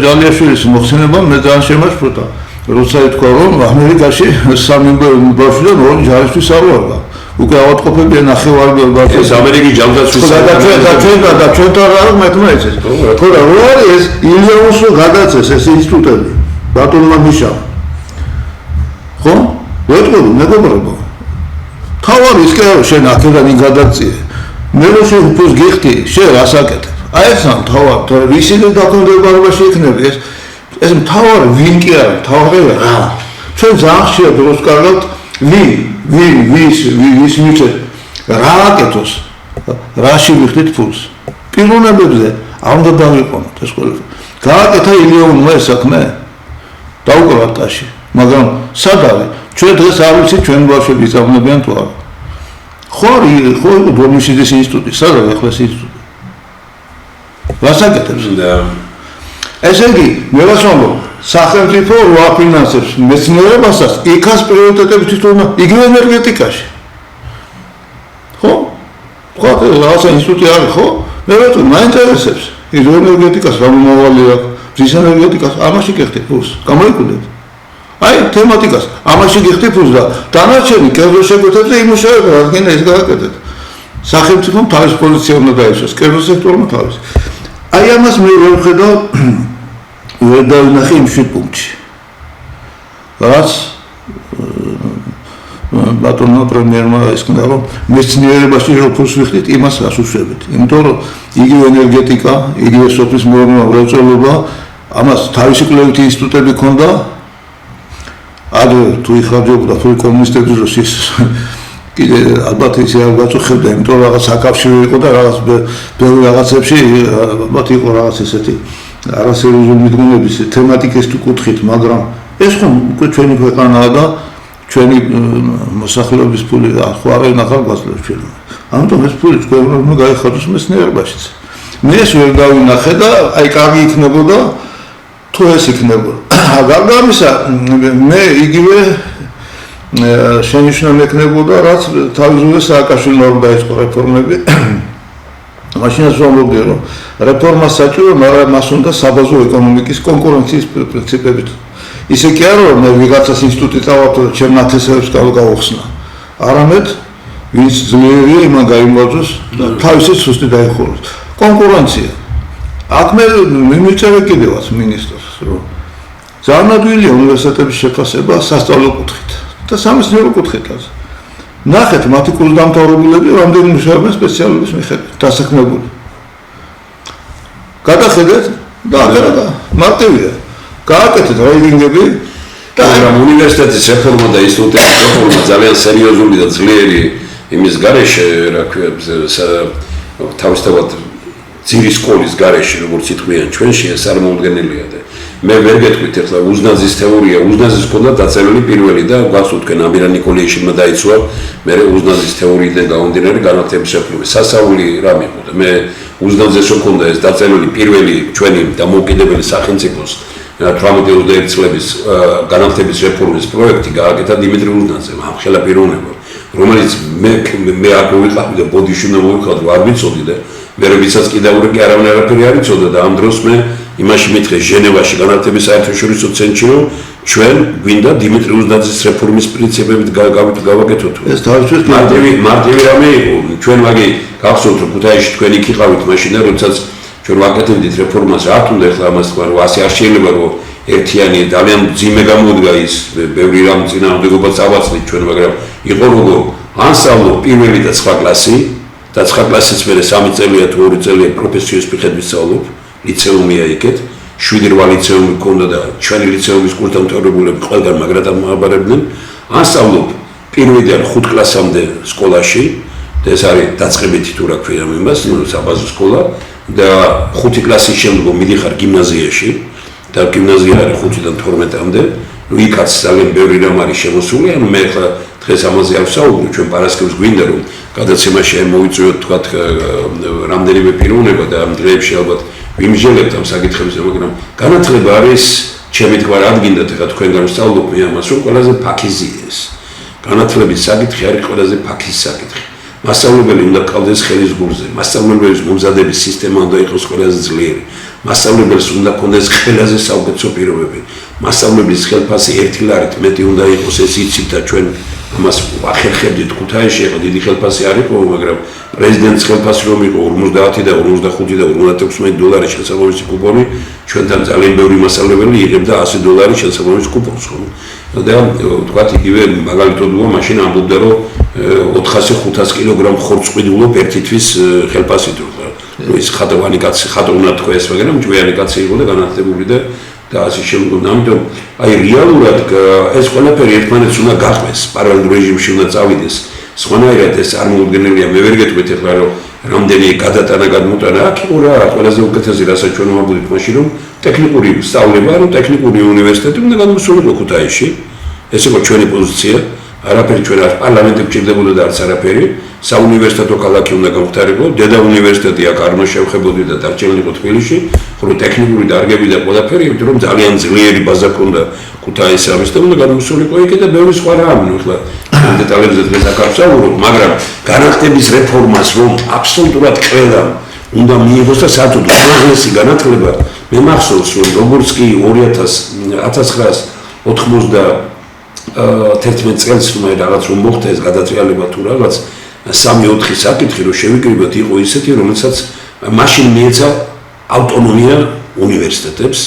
ჯალიაშვილის მოხსენება მე ძალიან შემაშფოთა. როცა ეთქვა რომ ამერიკაში 3 ბავშვიდან 2 ჯარისთვის ავარდა. უკვე ავადყოფებია ნახევარი ეს ამერიკის ჯანდაცვის და ჩვენთან რა მეთმეცეს. ხო რა არის ეს ილიაუსო გადაცეს ეს ინსტიტუტები. ბატონმა მიშა. ხო? ვეთქოდი მეგობრებო. თავარი ის კი არა შენ აქედან გადაწიე. მე რო შენ ფულს გიხდი, შენ რას აკეთებ? აი ეს ამ თავარ ვისინი დაქვემდებარებაში იქნება ეს მთავარი ვინ კი არა, მთავარი რა. ჩვენ ძალიან ხშირად დროს კარგავთ ვის მიცეთ რა აკეთოს, რაში ვიხდით ფულს. პიროვნებებზე არ უნდა დავიყვანოთ ეს ყველაფერი. გააკეთა ილიაუსმა ეს საქმე, დაუკრავათ ტაში, მაგრამ სად არის? ჩვენ დღეს არ ვიცით ჩვენ ბავშვები იწამლებიან თუ არა. ხო ბოლნიშიძის ინსტიტუტი, სად არის ახლა ეს ინსტიტუტი? რას აკეთებს? ესე იგი, მე ვასწავლო, სახელმწიფო რო აფინანსებს მეცნიერებასაც, იქაც პრიორიტეტები თვითონ იგივე ენერგეტიკაში. ხო? ხო, რაღაცა ინსტიტუტი არის, ხო? მე ვეტყვი, მაინტერესებს, ჰიდროენერგეტიკას რა მომავალი აქვს, მზის ენერგეტიკას, ამაში გიხდი ფულს, გამოიკვლიეთ. აი, თემატიკას, ამაში გიხდი ფულს და დანარჩენი კერძო შეკვეთებზე იმუშავება, რადგან ეს გააკეთეთ. სახელმწიფომ თავის პოზიცია უნდა დაიცვას, კერძო სექტორმა თავის. აი ამას მე ვერ დავინახე იმ 7 პუნქტში. რაც ბატონმა პრემიერმა ისკნა რომ მეცნიერებაში რო ფულს ვიხდით, იმას რას უშვებით. იმიტომ რომ იგივე ენერგეტიკა, იგივე სოფლის მრეწველობა, ამას თავისი კვლევითი ინსტიტუტები ქონდა. ადრე თუ იხარჯებოდა ფული კომუნისტების დროს ის კიდე ალბათ ისე არ გაწუხებდა, იმიტომ რომ რაღაც საკავშირო იყო და რაღაც ბევრი რაღაცებში ალბათ იყო რაღაც ესეთი არასერიოზული მიდგომების თემატიკის თუ კუთხით, მაგრამ ეს ხომ უკვე ჩვენი ქვეყანაა და ჩვენი მოსახლეობის ფული ხო არავინ ახალ გვაძლევს ჩვენ. ამიტომ ეს ფული ჩვენ უნდა გაიხადოს მეცნიერებაშიც. მე ეს ვერ დავინახე და აი კარგი იქნებოდა თუ ეს იქნებოდა. გარდა ამისა, მე იგივე შენიშვნა მექნებოდა, რაც თავისუფლად სააკაშვილმა დაიწყო რეფორმები. მაშინაც ვამბობდი, რომ რეფორმა საჭირო, მაგრამ მას უნდა საბაზო ეკონომიკის კონკურენციის პრინციპებით. ისე კი არა, რომ მე ვიღაცას ინსტიტუტი წავარდო და ჩემ ნათესავებს გავხსნა. არამედ ვინც ძლიერია, იმან გაიმარჯვოს და თავისი სუსტი დაიხუროს. კონკურენცია. აქ მე მიმიწერე კიდევაც მინისტრს, რომ ძალიან ადვილია უნივერსიტეტების შეფასება სასწავლო კუთხით და სამეცნიერო კუთხითაც. ნახეთ მათი კურსდამთავრებულები რამდენი მუშაობენ სპეციალობის მიხედვით, დასაქმებული. გადახედეთ და მარტივია. გააკეთეთ რეიტინგები და უნივერსიტეტის რეფორმა და ინსტიტუტების რეფორმა ძალიან სერიოზული და ძლიერი იმის გარეშე, რა ქვია, თავისთავად ძირი სკოლის გარეშე, როგორც იტყვიან ჩვენში, ეს არ მოუდგენელია და მე ვერ გეტყვით ახლა უზნაძის თეორია, უზნაძის ჰქონდა დაწერილი პირველი და გვახსოვთ თქვენ ამირან ნიკოლეიშვილმა დაიცვა, მე უზნაძის თეორიიდან გამომდინარე განათლების რეფორმა. სასაული რა მიყოდა. მე უზნაძეს ჰქონდა ეს დაწერილი პირველი ჩვენი დამოუკიდებელი სახელმწიფოს 18-21 წლების განათლების რეფორმის პროექტი გააკეთა დიმიტრი უზნაძემ, ამხელა პიროვნება, რომელიც მე არ მოვიყავი და ბოდიში მოვიყავ, არ ვიცოდი და მე როდესაც კიდევ კი არავინ არაფერი არ იცოდა და ამ დროს მე იმაში მითხრე ჟენევაში განათლების საერთაშორისო ცენტრში რომ ჩვენ გვინდა დიმიტრი უზნაძის რეფორმის პრინციპებით გავაკეთოთ. ეს თავისუფლად მარტივი რამე იყო. ჩვენ ვაგი გახსოვთ რომ ქუთაისში თქვენ იქ იყავით მაშინ და როდესაც ჩვენ ვაკეთებდით რეფორმას, რა თუნდა ახლა ამას თქვა რომ ასე არ შეიძლება რომ ერთიანი ძალიან ძიმე გამოდგა ის ბევრი რამ წინააღმდეგობა წავაწყდით ჩვენ, მაგრამ იყო როგორ ანსამბლო პირველი და 9 კლასი და 9 კლასის მერე 3 წელია თუ 2 წელია პროფესიის მიხედვით სწავლობ, ლიცეუმია იქეთ, 7-8 ლიცეუმი ჰქონდა და ჩვენი ლიცეუმის კურსდამთავრებულები ყველგან მაგრად ამაბარებდნენ. ანსამბლობ პირველიდან 5 კლასამდე სკოლაში და ეს არის დაწყებითი თუ რა ქვია იმას, საბაზო სკოლა და 5 კლასის შემდგომ მიდიხარ გიმნაზიაში და გიმნაზია არის 5-დან 12-მდე. იქაც ძალიან ბევრი რამ არის შემოსული, ანუ მე ხა დღეს ამაზე არ ვსაუბრობ, ჩვენ პარასკევს გვინდა რომ გადაცემაში მოიწვიოთ თქვათ რამდენიმე პიროვნება და ამ დღეებში ალბათ ვიმსჯელებთ ამ საკითხებზე, მაგრამ განათლება არის ჩემი თქვა რადგინდათ ხა თქვენგან ვსაუბრობ მე ამას, რომ ყველაზე ფაქიზი ეს. განათლების საკითხი არის ყველაზე ფაქიზი საკითხი. მასწავლებელი უნდა ყავდეს ხელის გულზე, მასწავლებლის მომზადების სისტემა უნდა იყოს ყველაზე ძლიერი. მასწავლებელს უნდა ქონდეს ყველაზე საუკეთესო პირობები. მასწავლებლის ხელფასი 1 ლარით მეტი უნდა იყოს, ეს იცით და ჩვენ ამას ვახერხებდით ქუთაისში, ახლა დიდი ხელფასი არ იყო, მაგრამ პრეზიდენტის ხელფასი რომ იყო 50 და 45 და 56 დოლარი შესაბამისი კუპონი, ჩვენთან ძალიან ბევრი მასწავლებელი იღებდა 100 დოლარი შესაბამის კუპონს, ხო? და თქვათ იგივე მაგალითად უა მაშინ ამბობდა რომ 400-500 კილოგრამ ხორცს ყიდულობ ერთი თვის ხელფასით, რომ ის ხატოვანი კაცი, ხატო უნდა თქვა ეს, მაგრამ ჭვიანი კაცი იყო და განათლებული და ასე შემდგომ. ამიტომ აი რეალურად ეს ყველაფერი ერთმანეთს უნდა გაყვეს, პარალელურ რეჟიმში უნდა წავიდეს. სხვანაირად ეს არ მოუდგენელია, მე ვერ გეტყვით ახლა რომ რამდენი გადატანა გადმოტანა აქ იყო რა, ყველაზე უკეთესი რასაც ჩვენ ვამბობთ მაშინ რომ ტექნიკური სწავლება, რომ ტექნიკური უნივერსიტეტი უნდა გადმოსულიყო ქუთაისში. ეს იყო ჩვენი პოზიცია. არაფერი ჩვენ არ პარლამენტი გჭირდებოდა და არც არაფერი. საუნივერსიტეტო ქალაქი უნდა გამختارიყო, დედა უნივერსიტეტი აქ არ უნდა შევხებოდი და დარჩენილიყო თბილისში, ხოლო ტექნიკური დარგები და ყველაფერი, იმიტომ რომ ძალიან ძლიერი ბაზა ქონდა ქუთაისის ამის და უნდა გადმოსულიყო იქ და ბევრი სხვა რამ, ახლა დეტალებზე დღეს აქ არ ვსაუბრობ, მაგრამ განათლების რეფორმას რომ აბსოლუტურად ყველა უნდა მიიღოს და საერთოდ უაღრესი განათლება, მე მახსოვს რომ როგორც კი 1991 წელს რაღაც რომ მოხდა ეს გადატრიალება თუ რაღაც 3-4 საკითხი რომ შევიკრიბოთ იყო ისეთი, რომელსაც მაშინ მიეცა ავტონომია უნივერსიტეტებს,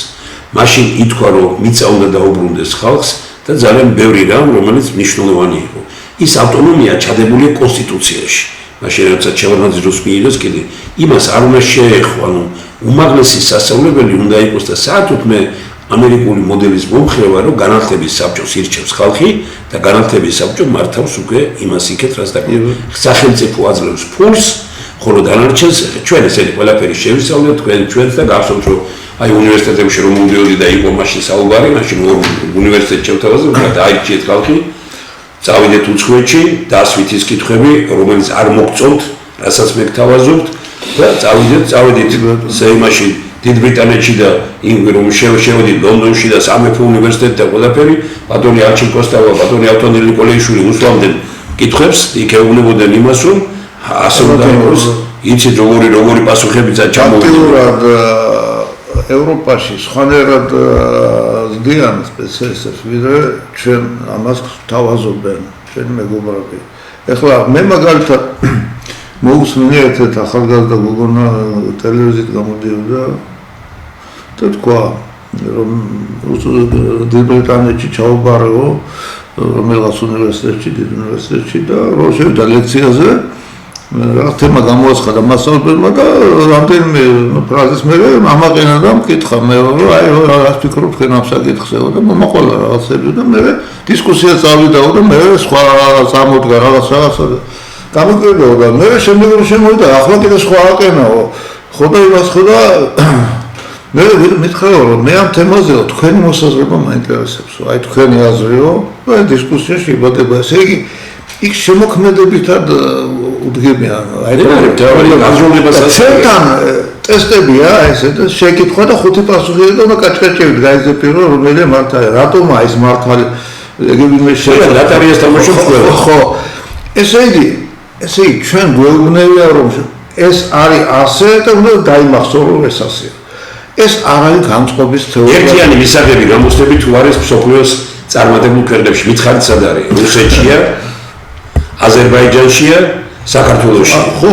მაშინ ითქვა რომ მიწა უნდა დაუბრუნდეს ხალხს და ძალიან ბევრი რამ, რომელიც მნიშვნელოვანი იყო. ის ავტონომია ჩადებულია კონსტიტუციაში. მაშინ როცა ჩევარდნაძის მიიღეს კიდე იმას არ უნდა შეეხო, ანუ უმაღლესი სასწავლებელი უნდა იყოს და საერთოდ მე ამერიკული მოდელის მომხრე ვარ, რომ განათლების საბჭოს ირჩევს ხალხი და განათლების საბჭო მართავს უკვე იმას იქეთ, რაც დაკავშირებული. სახელმწიფო აძლევს ფულს, ხოლო დანარჩენს ჩვენ ესეთი ყველაფერი შევისწავლეთ ჩვენს და გახსოვთ, რომ აი უნივერსიტეტებში რომ მოვიდიოდი და იყო მაშინ საუბარი, მაშინ უნივერსიტეტში ჩავთავაზე, დაირჩიეთ ხალხი, წავიდეთ უცხოეთში, დასვით ის კითხვები, რომელიც არ მოგწონთ, რასაც მე გთავაზობთ და წავიდით სეიმაში დიდ ბრიტანეთში და რომ შევედით ლონდონში და სამეფო უნივერსიტეტი და ყველაფერი, ბატონი არჩილ კოსტავა, ბატონი ავტონელი ნიკოლაიშვილი უსვამდნენ კითხვებს, იქ ეუბნებოდნენ იმას, რომ ასე უნდა იყოს, იცით როგორი პასუხებიც ჩამოვიდნენ. აქტიურად ევროპაში სხვანაირად ზრდიან სპეციალისტებს, ვიდრე ჩვენ ამას თავაზობენ ჩვენი მეგობრები. ეხლა მე მაგალითად მოусმინე ერთ ახალგაზრდა გოგონა ტელევიზიით გამოდიოდა და თქვა რომ დიდ ბრიტანეთში ჩაუბარეო რომელღაც უნივერსიტეტში, დიდ უნივერსიტეტში და რომ შევიდა ლექციაზე რაღაც თემა გამოაცხადა მასწავლებელმა და რამდენიმე ფრაზის მერე ამაყენა და მკითხა მე რომ აი რა ფიქრობ თქვენ ამ საკითხზე და მომაყოლა რაღაცები და მე დისკუსია წავიდაო და მე სხვა წამოდგა რაღაცა გამიგებო და მე შემდეგ რომ შემოვიდა ახლა კიდე სხვა აყენაო ხო და იმას ხო და მე მითხრა რომ მე ამ თემაზე თქვენი მოსაზრება მაინტერესებსო აი თქვენი აზრიო და დისკუსიაში იბადება ესე იგი იქ შემოქმედებითად უდგებიან აი ჩვენთან ტესტებია ესე და შეკითხვა და 5 პასუხი და კაჭკაჭებით გაიზეპირო რომელია მართალია რატომა ის მართალი ეგებინე შეიძლება ლატარიას თამაშობს ხო ესე იგი ჩვენ გვეუბნებია რომ ეს არის ასე და უნდა დაიმახსოვროს რომ ეს ასეა ეს არ არის განწყობის თეორია ერთიანი მისაღები გამოსდები თუ არის მსოფლიოს წარმატებულ ქვეყნებში მითხარით სად არის რუსეთშია აზერბაიჯანშია საქართველოში ხო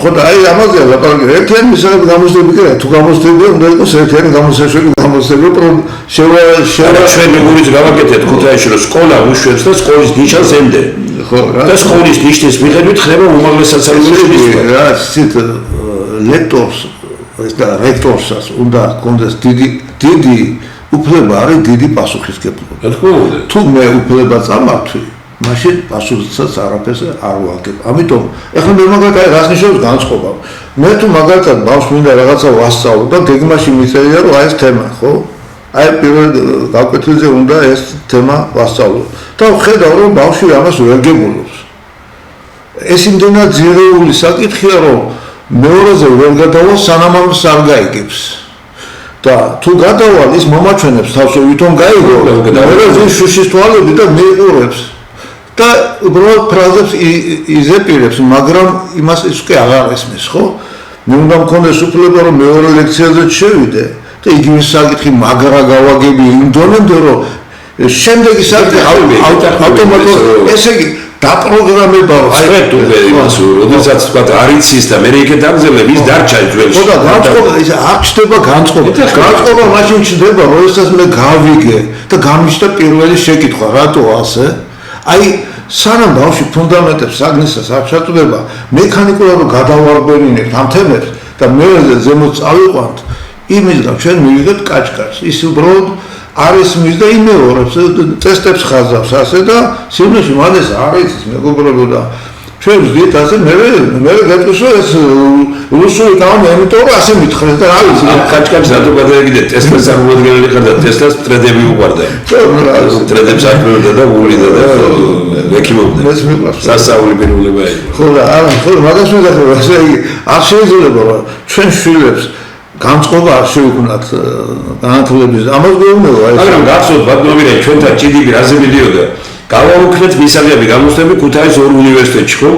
ხო და აი ამაზე ლაპარაკი ერთიანი მისაღები გამოსდები კი თუ გამოსდები უნდა იყოს ერთიანი გამოსაშვები რომ ჩვენ მეგობრიც გავაკეთეთ ქუთაისში რომ სკოლა უშვებს და სკოლის ნიშანს ემდე და სკოლის ნიშნის მიხედვით ხდება უმაღლეს სასწავლებელში რა ცით ლექტორს ეს და რექტორსაც უნდა კონდეს დიდი უფლება არის დიდი პასუხისმგებლობა რა თქმა უნდა თუ მე უფლება წამართვი მაშინ პასუხსაც არაფერს არ ვაგებ. ამიტომ ეხლა მე მაგალითად რას ნიშნავს განწყობა? მე თუ მაგალითად ბავშვს მინდა რაღაცა ვასწავლო და გეგმაში მიწერია რომ აი ეს თემა, ხო? აი პირველ გაკვეთილზე უნდა ეს თემა ვასწავლო. და ვხედავ რომ ბავშვი ამას ვერ გებულობს. ეს იმდენად ძირეული საკითხია რომ მეორეზე ვერ გადავალ სანამ ამას არ გაიგებს. და თუ გადავალ ის მომაჩვენებს თავს ვითომ გაიგო, მეორე შუშის თვალები და მეყურებს. და უბრალოდ ფრაზებს იზეპირებს, მაგრამ იმას ის უკვე აღარ ესმის, ხო? მე უნდა მქონდეს უფლება რომ მეორე ლექციაზე შევიდე და იგივე საკითხი მაგრა გავაგები იმ დონემდე რომ შემდეგი საკითხი ავტომატურად ესე იგი დაპროგრამება აიეთ უკვე იმას როდესაც თქვა არ იცის და მე იქეთ აგზელებ ის დარჩა ძველში. ხო და განწყობა ის არ ჩდება განწყობა. განწყობა მაშინ ჩდება როდესაც მე გავიგე და გამიშთა პირველი შეკითხვა რატო ასე? აი სანამ ბავშვი ფუნდამენტებს საგნისას არ ჩაწვდება მექანიკურად რომ გადავარგვენინებთ ამ თემებს და მეორე ზემოთ წავიყვანთ იმისგან ჩვენ მივიღებთ კაჭკაც ის უბრალოდ არის მის და იმეორებს ტესტებს ხაზავს ასე და სიუჟეტში მანეს არ იცის მეგობრებო და ჩვენ ვზით ასე მე გეტყვის რომ ეს რუსული კანონი ამიტომ რომ ასე მითხრეს და რა ვიცი კაჭკაც რატო გადაიგდე ტესტებს არ მოდგენილი ხარ და ტესტებს ტრედები უყარდა ტრედებს აკლებდა და გულიდა და ექიმობდა ეს მიყვარს სასწაული პირველება იყო ხო და არა ხო მაგას მეგობრებო ასე იგი არ შეიძლება რომ ჩვენ შვილებს განწყობა არ შევიქმნათ განათლების ამას გვეუბნება ეს მაგრამ გახსოვთ ბატონებია ჩვენთან ჭიდილი რაზე მიდიოდა გავაუქმეთ მისაღები გამოცდები ქუთაისის ორ უნივერსიტეტში ხო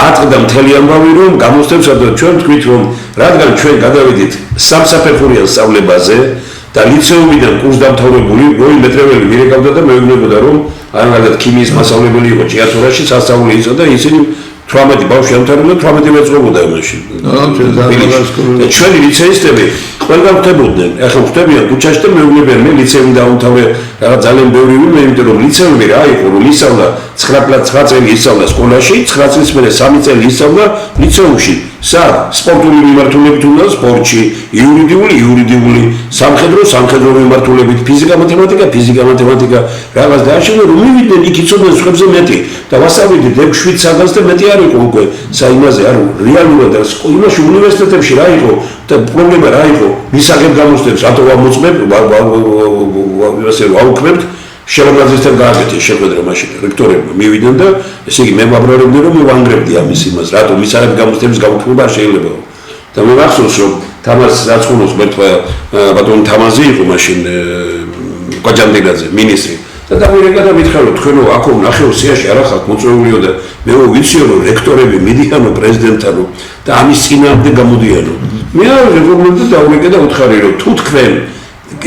ატყდა მთელი ამბავი რომ გამოცდებსა და ჩვენ თქვით რომ რადგან ჩვენ გადავიდით სამსაფეხურიან სწავლებაზე და ლიცეუმიდან კურსდამთავრებული როი მეტრეველი მირეკავდა და მეუბნებოდა რომ ანალოგად ქიმიის მასწავლებელი იყო ჭიათურაში სასწავლებელი იყო და ისინი 18 ბავშვი ამთავრებდა 18 მეწყობოდა მაშინ. ჩვენი ლიცეისტები ყველგან ხდებოდნენ. ახლა ხდებიან ქუჩაში და მეუბნებიან მე ლიცეუმი დაამთავრე რაღაც ძალიან ბევრი ვინმე იმიტომ რომ ლიცეუმი რა იყო რომ ისწავლა 9 წელი ისწავლა სკოლაში 9 წლის მერე 3 წელი ისწავლა ლიცეუმში. სად სპორტული მიმართულებით უნდა სპორტში, იურიდიული, სამხედრო მიმართულებით, ფიზიკა, მათემატიკა, რაღაც დააშენო რომ მივიდნენ იქ იცოდნენ სხვებზე მეტი და ვასწავლიდით 6-7 საგანს და მეტი არ იყო უკვე საიმაზე არ რეალურად იმაში უნივერსიტეტებში რა იყო და პრობლემა რა იყო მისაღებ გამოცდებს რატო ამოწმებ ასე ვაუქმებთ შევარდაზისთან გააკეთე შეხვედრა მაშინ რექტორებმა მივიდნენ და ესე იგი მე ვაბრალებდნენ რომ მე ვანგრებდი ამის იმას რატო მისაღებ გამოცდების გაუქმება არ შეიძლება და მე მახსოვს რომ თამაზ რაცხუნოს მერტვა ბატონი თამაზი იყო მაშინ კვაჯანდელაძე მინისტრი და დამირეკა და მითხრა რომ თქვენო აქო ნახეო სიაში არ ახალ მოწვეულიო და მე ვიციო რომ რექტორები მიდიხანო პრეზიდენტთანო და ამის წინააღმდეგ გამოდიანო მე არ რეგულირებდა და დაურეკე და უთხარი რომ თუ თქვენ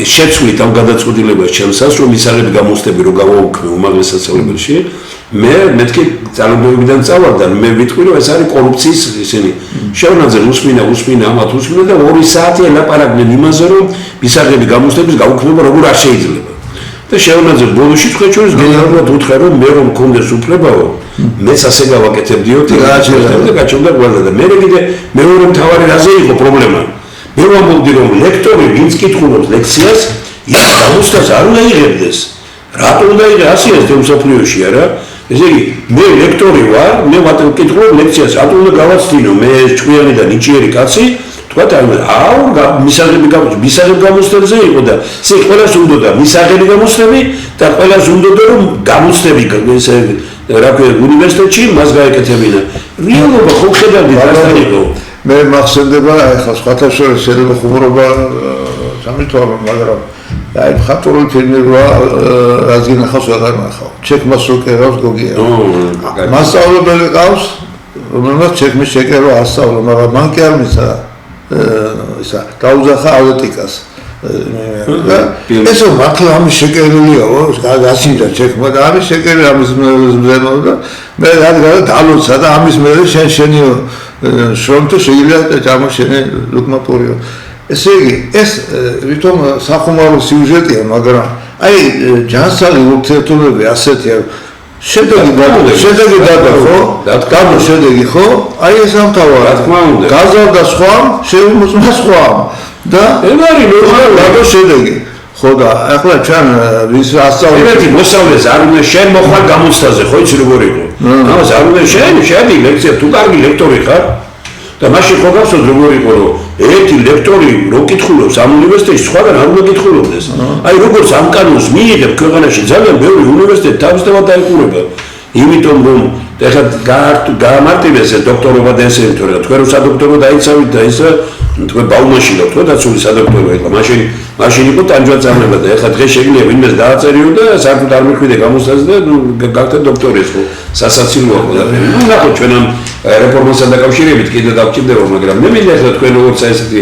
შეცვლით ამ გადაწყვეტილებას ჩემსას რომ მისაღები გამოცდები რო გავაუქმე უმაღლეს სასწავლებელში მე მეთქი ძალადობიდან წავარდა მე ვიტყვი რომ ეს არის კორუფციის ისინი შევნაძე უსმინა ამათ უსმინა და 2 საათი ელაპარაკდნენ იმაზე რომ მისაღები გამოცდების გაუქმება როგორ არ შეიძლება და შევნაძე ბოლოში თქვენ ჩვენს გენერალურად უთხრა რომ მე რომ მქონდეს უფლებაო მეც ასე გავაკეთებდიო და გაჩნდა ყველა და მე კიდე მეორე მთავარი რაზე იყო პრობლემა მე ვამბობდი რომ ლექტორი ვინც კითხულობს ლექციას ის გამოცდას არ უნდა იღებდეს რატო უნდა იღე ასეა ეს მსოფლიოში არა ესე იგი მე ლექტორი ვარ მე ვაკითხულობ ლექციას რატო უნდა გავაცდინო მე ჭკვიანი და ნიჭიერი კაცი თქვა მისაღები გამოცდებზე იყო და ესე ყველას უნდოდა მისაღები გამოცდები და ყველას უნდოდა რომ გამოცდები ესე რა ქვია უნივერსიტეტში მას გაეკეთებინა რეალობა ხო ხედავდი დასთან იყო მე მახსენდება ახლა სხვათა შორის შეიძლება ხუმრობა სამითვალო მაგრამ აი ხატორული ფილმებია რაც გინახავს აღარ ნახავ ჩეკმას რო კერავს გოგია მასწავლებელი ყავს რომელმაც ჩეკმის შეკერო ასწავლა მაგრამ მან კი არ მისცა ისა დაუძახა ალეტიკას ესო მართლა ამის შეკერილია გასინდა ჩეკმა და ამის შეკერილი ამის მზენო და მე რადგან დალოცა და ამის მერე შენი შრომთო შეიძლება ჩამოშენე ლუკმატურიო ესე იგი ეს ვითომ სახუმარო სიუჟეტია მაგრამ აი ჯანსაღი ურთიერთობები ასეთია შედეგი დაბა ხო დაბა შედეგი ხო აი ეს ამთავრა რა თქმა უნდა გაზარდა სხვა შევიმოწმა სხვა და ეგ არის ნორმალური შედეგი ხო და ახლა ჩვენ ვის ასწავლეთ ერთი მოსწავლეს არ უნდა შენ მოხვალ გამოცდაზე ხო იცი როგორ იყო ამას არ უნდა შენ შედი ლექცია თუ კარგი ლექტორი ხარ და მაშინ ხო გახსოვს როგორ იყო რომ ერთი ლექტორი რო კითხულობს ამ უნივერსიტეტში სხვაგან არ უნდა კითხულობდეს აი როგორც ამ კანონს მიიღებ ქვეყანაში ძალიან ბევრი უნივერსიტეტი თავისთავად დაიყურება იმიტომ რომ ეხლა გაამარტივეს დოქტორობა და ესე თორე თქვენ რო სადოქტორო დაიცავით და ისე თქვენ ბაუმაში გაქვთ ხო დაცული სადოქტორო ეხლა მაშინ იყო ტანჯვაწამება და ეხლა დღეს შეგიძლია ვინმეს დააწერიო და საერთოდ არ მიხვიდე გამოსვლაზე და გახდა დოქტორი ხო სასაცილოა ყველაფერი ნუ ნახოთ ჩვენ ამ რეფორმასთან დაკავშირებით კიდე დავჭირდება მაგრამ მე მინდა ეხლა თქვენ როგორც ესეთი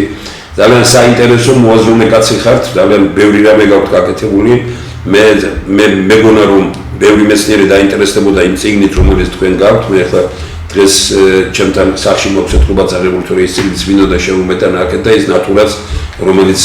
ძალიან საინტერესო მოაზროვნე კაცი ხართ ძალიან ბევრი რამე გაქვთ გაკეთებული მე მეგონა რომ ბევრი მეცნიერი დაინტერესდებოდა იმ წიგნით რომელიც თქვენ გაქვთ მე ახლა დღეს ჩემთან სახში მოგცეთქობა წაღებული თორე ის წიგნიც მინდოდა შევუმეტანა აქეთ და ის ნატურაც რომელიც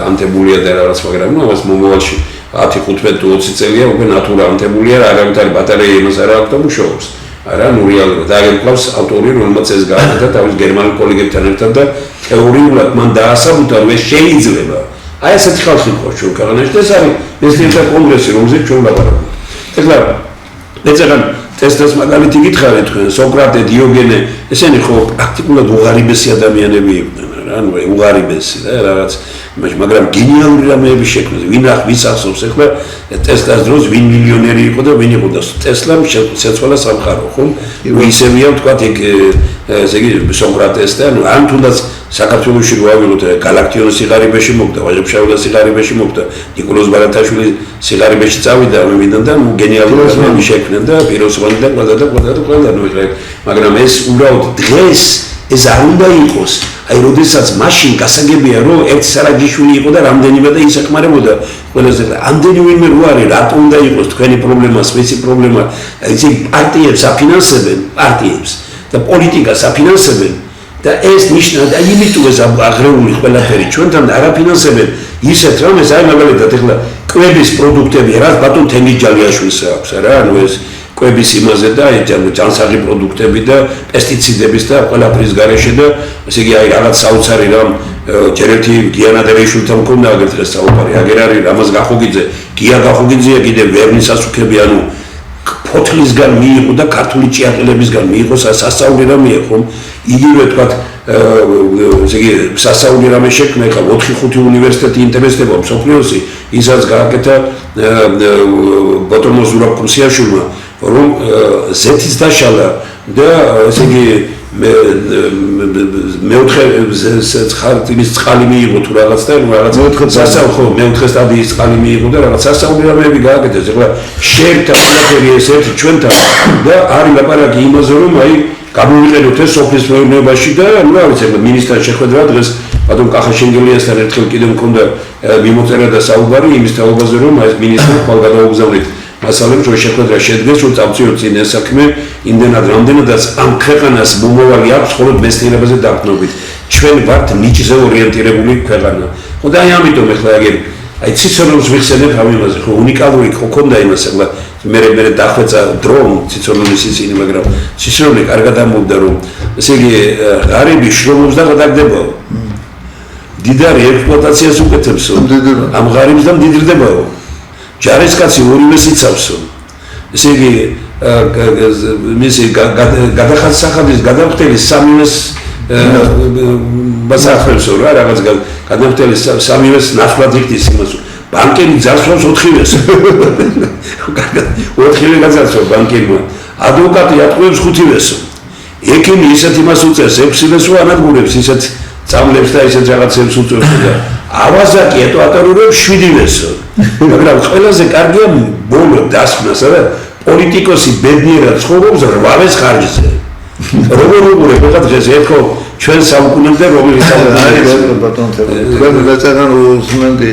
ანთებულია და რაღაც მაგრამ ნუ ამას მომავალში 10-15-20 წელია უკვე ნატურა ანთებულია რა არავით არის ბატარეა იმას არ აქვს და მუშაობს არა ნუ რეალურად აგერ კლავს ავტორი რომელმაც ეს გააკეთა თავის გერმანულ კოლეგებთან ერთად და თეორიულად მან დაასაბუთა რომ ეს შეიძლება აი ესეთი ხალხი ყავს ჩვენ ქვეყანაში და ეს არის მეცნიერთა კონგრესი რომელზეც ჩვენ ვლაპარაკობთ ეხლა ეცერან ტესტას მაგალითი გითხარით თქვენ სოკრატე დიოგენე ესენი ხო პრაქტიკულად უღარიბესი ადამიანები იყვნენ რა ნუ უღარიბესი და რაღაც მაგრამ გენიალური რამეები შექმნეს ვინ ვის ახსოვს ეხლა ტესტას დროს ვინ მილიონერი იყო და ვინ იყო და ტესლამ შეცვალა სამყარო ხო ისევია ვთქვათ ეგ ესე იგი სოკრატეს და ან თუნდაც საქართველოში რო ავიღოთ გალაქტიონის სიღარიბეში მოგდა ვაჟებშაულა სიღარიბეში მოგდა ნიკოლოზ ბარათაშვილი სიღარიბეში წავიდა ამიდან და ნუ გენიალური რამეები შექმნენ და პიროსვანი და ყველა ნუ ეხლა მაგრამ ეს უბრალოდ დღეს ეს არ უნდა იყოს აი როდესაც მაშინ გასაგებია რომ ერთ სარაჯიშვილი იყო და რამდენიმე და ისახმარებოდა ყველაზე ამდენი ვინმე რო არის რატო უნდა იყოს თქვენი პრობლემა სპეციფი პრობლემა ისე პარტიებს აფინანსებენ პარტიებს და პოლიტიკას აფინანსებენ და ეს ნიშნად და იმიტომ ეს აღრეული ყველაფერი ჩვენთან არაფინანსებენ ისეთ რამეს აი მაგალითად ეხლა კვების პროდუქტები რაც ბატონ თენგიჯალიაშვილს აქვს რა ანუ ეს კვების იმაზე და ჯანსაღი პროდუქტები და პესტიციდების და ყველაფრის გარეშე და ესე იგი აი რაღაც საოცარი რამ ჯერ ერთი გიანა დერეიშვილთან მქონდა აგერ დღეს საუბარი აგერ არის რამაზ გახუგიძე გია გახუგიძეა კიდე ვერნის ასუქები ანუ ფოთლისგან მიიღო და ქართული ჭიაყელებისგან მიიღო სასწაული რამეა ხომ იგივე თქვათ ესე იგი სასწაული რამე შექმნა ხა 4-5 უნივერსიტეტი ინტერესდება მსოფლიოსი ისაც გააკეთა ბატონო ზურაბ კუსიაშვილმა რომ ზეთის დაშალა და ესე იგი მეოთხე ხარტის წყალი მიიღო თუ რაღაც და რაღაც სასწავლო მეოთხე სტადიის წყალი მიიღო და რაღაც სასწავლო რამეები გააკეთეს ეხლა შეერთდა ყველაფერი ეს ერთი ჩვენთან და არის ლაპარაკი იმაზე რომ აი გამოვიყენოთ ეს სოფლის მეურნეობაში და ნუ რა ვიცი მინისტრთან შეხვედრა დღეს ბატონ კახაშენგელიასთან ერთხელ კიდევ მქონდა მიმოწერა და საუბარი იმის თაობაზე რომ აი მინისტრმა ხვალ გადაუგზავნით მასალებს რომ შეხვედრა შედგეს რომ წავწიოთ წინ ეს საქმე იმდენად რამდენადაც ამ ქვეყანას მომავალი აქვს მხოლოდ მეცნიერებაზე დაყრდნობით ჩვენ ვართ ნიჭზე ორიენტირებული ქვეყანა ხო და აი ამიტომ ეხლა აგერ აი ციცორონს ვიხსენებ ამ იმაზე ხო უნიკალური ხო ქონდა იმას ეხლა მე დახვეწა დრო ციცორონის ისინი მაგრამ ციცორონი კარგად ამბობდა რომ ესე იგი ღარიბი შრომობს და გადაგდებაო დიდარი ექსპლუატაციას უკეთებსო ამ ღარიბს და მდიდრდებაო ჯარისკაცი ორივეს იცავსო ესე იგი მისი გადახასახადის გადამხდელი სამივეს ბასახებსო რა რაღაც გადამხდელი სამივეს ნაცვლად იქნის იმას ბანკერი ძარცვავს 4-ვეს 4-ვე გაზარცვა ბანკერმა ადვოკატი ატყუებს 5-ვეს ექიმი ისეთ იმას უწევს 6-ვეს რო ანადგურებს ისეთ წამლებს და ისეთ რაღაცებს უწევს და ავაზაკი ეტოატორებს 7-ვეს მაგრამ ყველაზე კარგია ბოლო დასკვნას რა პოლიტიკოსი ბედნიერად ცხოვრობს 8-ვეს ხარჯზე როგორ უყურებ ხა დღეს ეთქო ჩვენ საუკუნემდე რომელიც არის ბატონო თქვენ დაწერან უსმენდი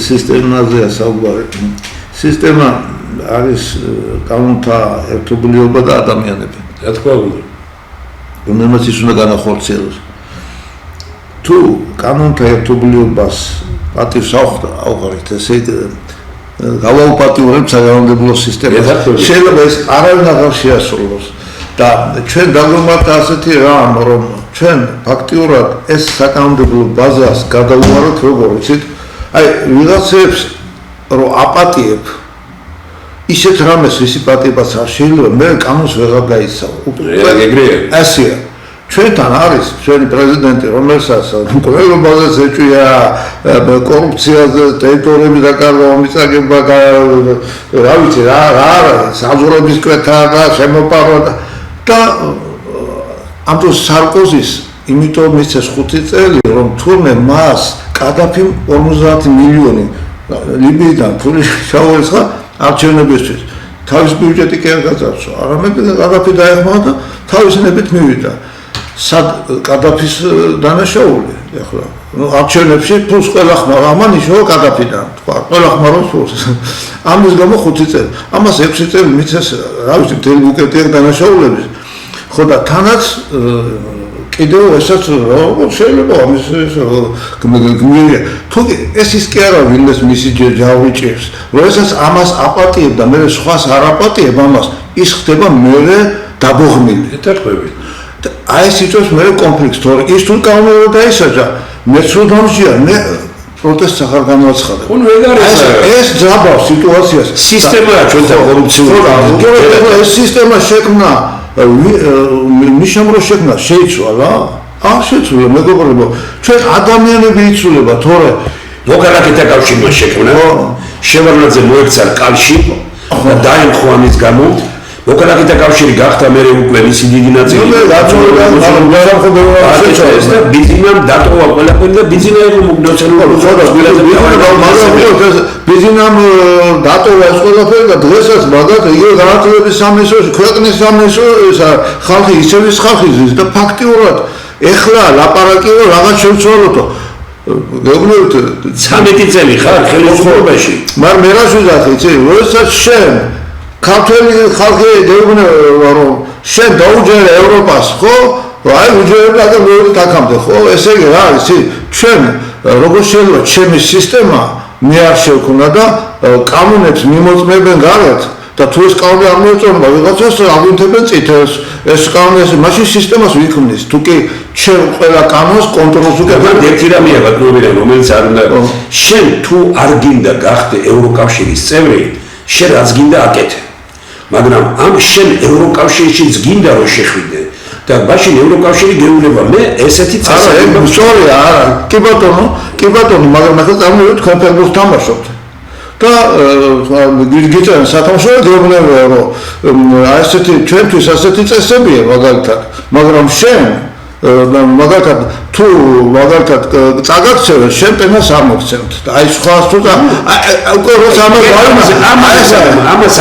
სისტემაზეა საუბარი სისტემა არის კანონთა ერთობლიობა და ადამიანები რა თქმა უნდა რომელმაც ის უნდა განახორციელოს თუ კანონთა ერთობლიობას პატივს ავყარით ესე გავაუპატიურებთ საკანონმდებლო სისტემას შეიძლება ეს არავინ აღარ შეასრულოს და ჩვენ დაგვემართა ასეთი რამ რომ ჩვენ ფაქტიურად ეს საკანონმდებლო ბაზას გადავუაროთ როგორ ვიცით აი ვიღაცებს რო აპატიებ ისეთ რამეს ვისი პატიებაც არ შეიძლება მე კანონს ვეღარ გაიცავ. ასია ჩვენთან არის ჩვენი პრეზიდენტი რომელსაც მკვლელობაზეც ეჭვია კორუფციაზე ტერიტორიების დაკარგვა მიწაგება რა ვიცი რა არის საზღვრების კვეთა და შემოპარვა და ამ დროს სარკოზის იმიტომ მისცეს 5 წელი რომ თურმე მას კადაფიმ 50 მილიონი ლიბიიდან ფული ჩაუერთდა არჩევნებისთვის თავის ბიუჯეტი კი არ გაწევსო არამედ კადაფი დაეხმარა და თავის ნებით მივიდა სად კადაფის დანაშაული ეხლა ნუ არჩევნებში ფულს ყველა ხმარა ამან იშოვა კადაფიდან თქვა ყველა ხმარობს ფულს ამის გამო 5 წელი ამას 6 წელი მიცეს რა ვიცი მთელი ბუკეტი აქვს დანაშაულების ხო და თანაც კიდევ ესაც შეიძლება ამის გმირია თუ ეს ის კი არა ვინმეს მისი ჯავრი ჭირს რომ ესაც ამას აპატიებ და მე სხვას არ აპატიებ ამას ის ხდება მე დაბოღმილი ეთერხები აი ეს იწვევს მე კონფლიქტს თორე ის თუ კანონიერ დაისაჯა მე სულდამშია მე პროტესტს ახალ განაცხადა ხუნ ვეღარ ეს ძაბავს სიტუაციას სისტემაა ჩვენთან კორუფციული ეს სისტემა შექმნა მიშამრო შექმნა შეიცვალა არ შეცვლა მეგობრებო ჩვენ ადამიანები იცვლება თორე მოქალაქეთა კავშირმა შექმნა შევარდნაძე მოექცა კავშირი და დაემხო ამის გამო მოქალაქეთა კავშირი გახდა მე უკვე მისი დიდი ნაწილი და ბიზნესამ დატოვა ყველაფერი და ბიზნესი იყო მოგდოცებული ბიზნესამ დატოვა ეს ყველაფერი და დღესაც მაგათ იგივე განათლების სამეცნიერო ქვეყნის სამეცნიერო ხალხი ისევ ის ხალხი ზის და ფაქტიურად ეხლა ლაპარაკიო რაღაც შევცვალოთო გეუბნებით 13 წელი ხარ ხელისუფლებაში მაგრამ მე რა ვიზახი იცი როდესაც შენ ქართველი ხალხი გეუბნება რომ შენ დაუჯერე ევროპას ხო აი უჯერებდა და მოვიდეთ აქამდე ხო ესე იგი რა არის ჩვენ როგორ შეიძლება ჩემი სისტემა მე არ შევქნა და კანონებს მიმოწმებენ გარეთ და თუ ეს კანონი არ მოეწონება ვიღაცას აგვინთებენ წითელს ეს კანონი მაშინ სისტემას ვიქმნის თუ კი ჩვენ ყველა კანონს კონტროლს უკეთებთ ერთი რამეა ბატონებია რომელიც არ უნდა შენ თუ არ გინდა გახდე ევროკავშირის წევრი შენ რაც გინდა აკეთე მაგრამ ამ შენ ევროკავშირშიც გინდა რომ შეხვიდე და მაშინ ევროკავშირი გეუბნება მე ესეთი წესები სწორია არა კი ბატონო მაგრამ ახლა წარმოვიდგინოთ თქვენ ფეხბურთს თამაშობთ და გიწერენ სათამაშო გეუბნება რომ ასეთი ჩვენთვის ასეთი წესებია მაგალითად მაგრამ შენ მაგალითად თუ მაგალითად წაგაქცევ შენ პენას არ მოგცემთ და აი სხვას თუ უკვე როცა ამას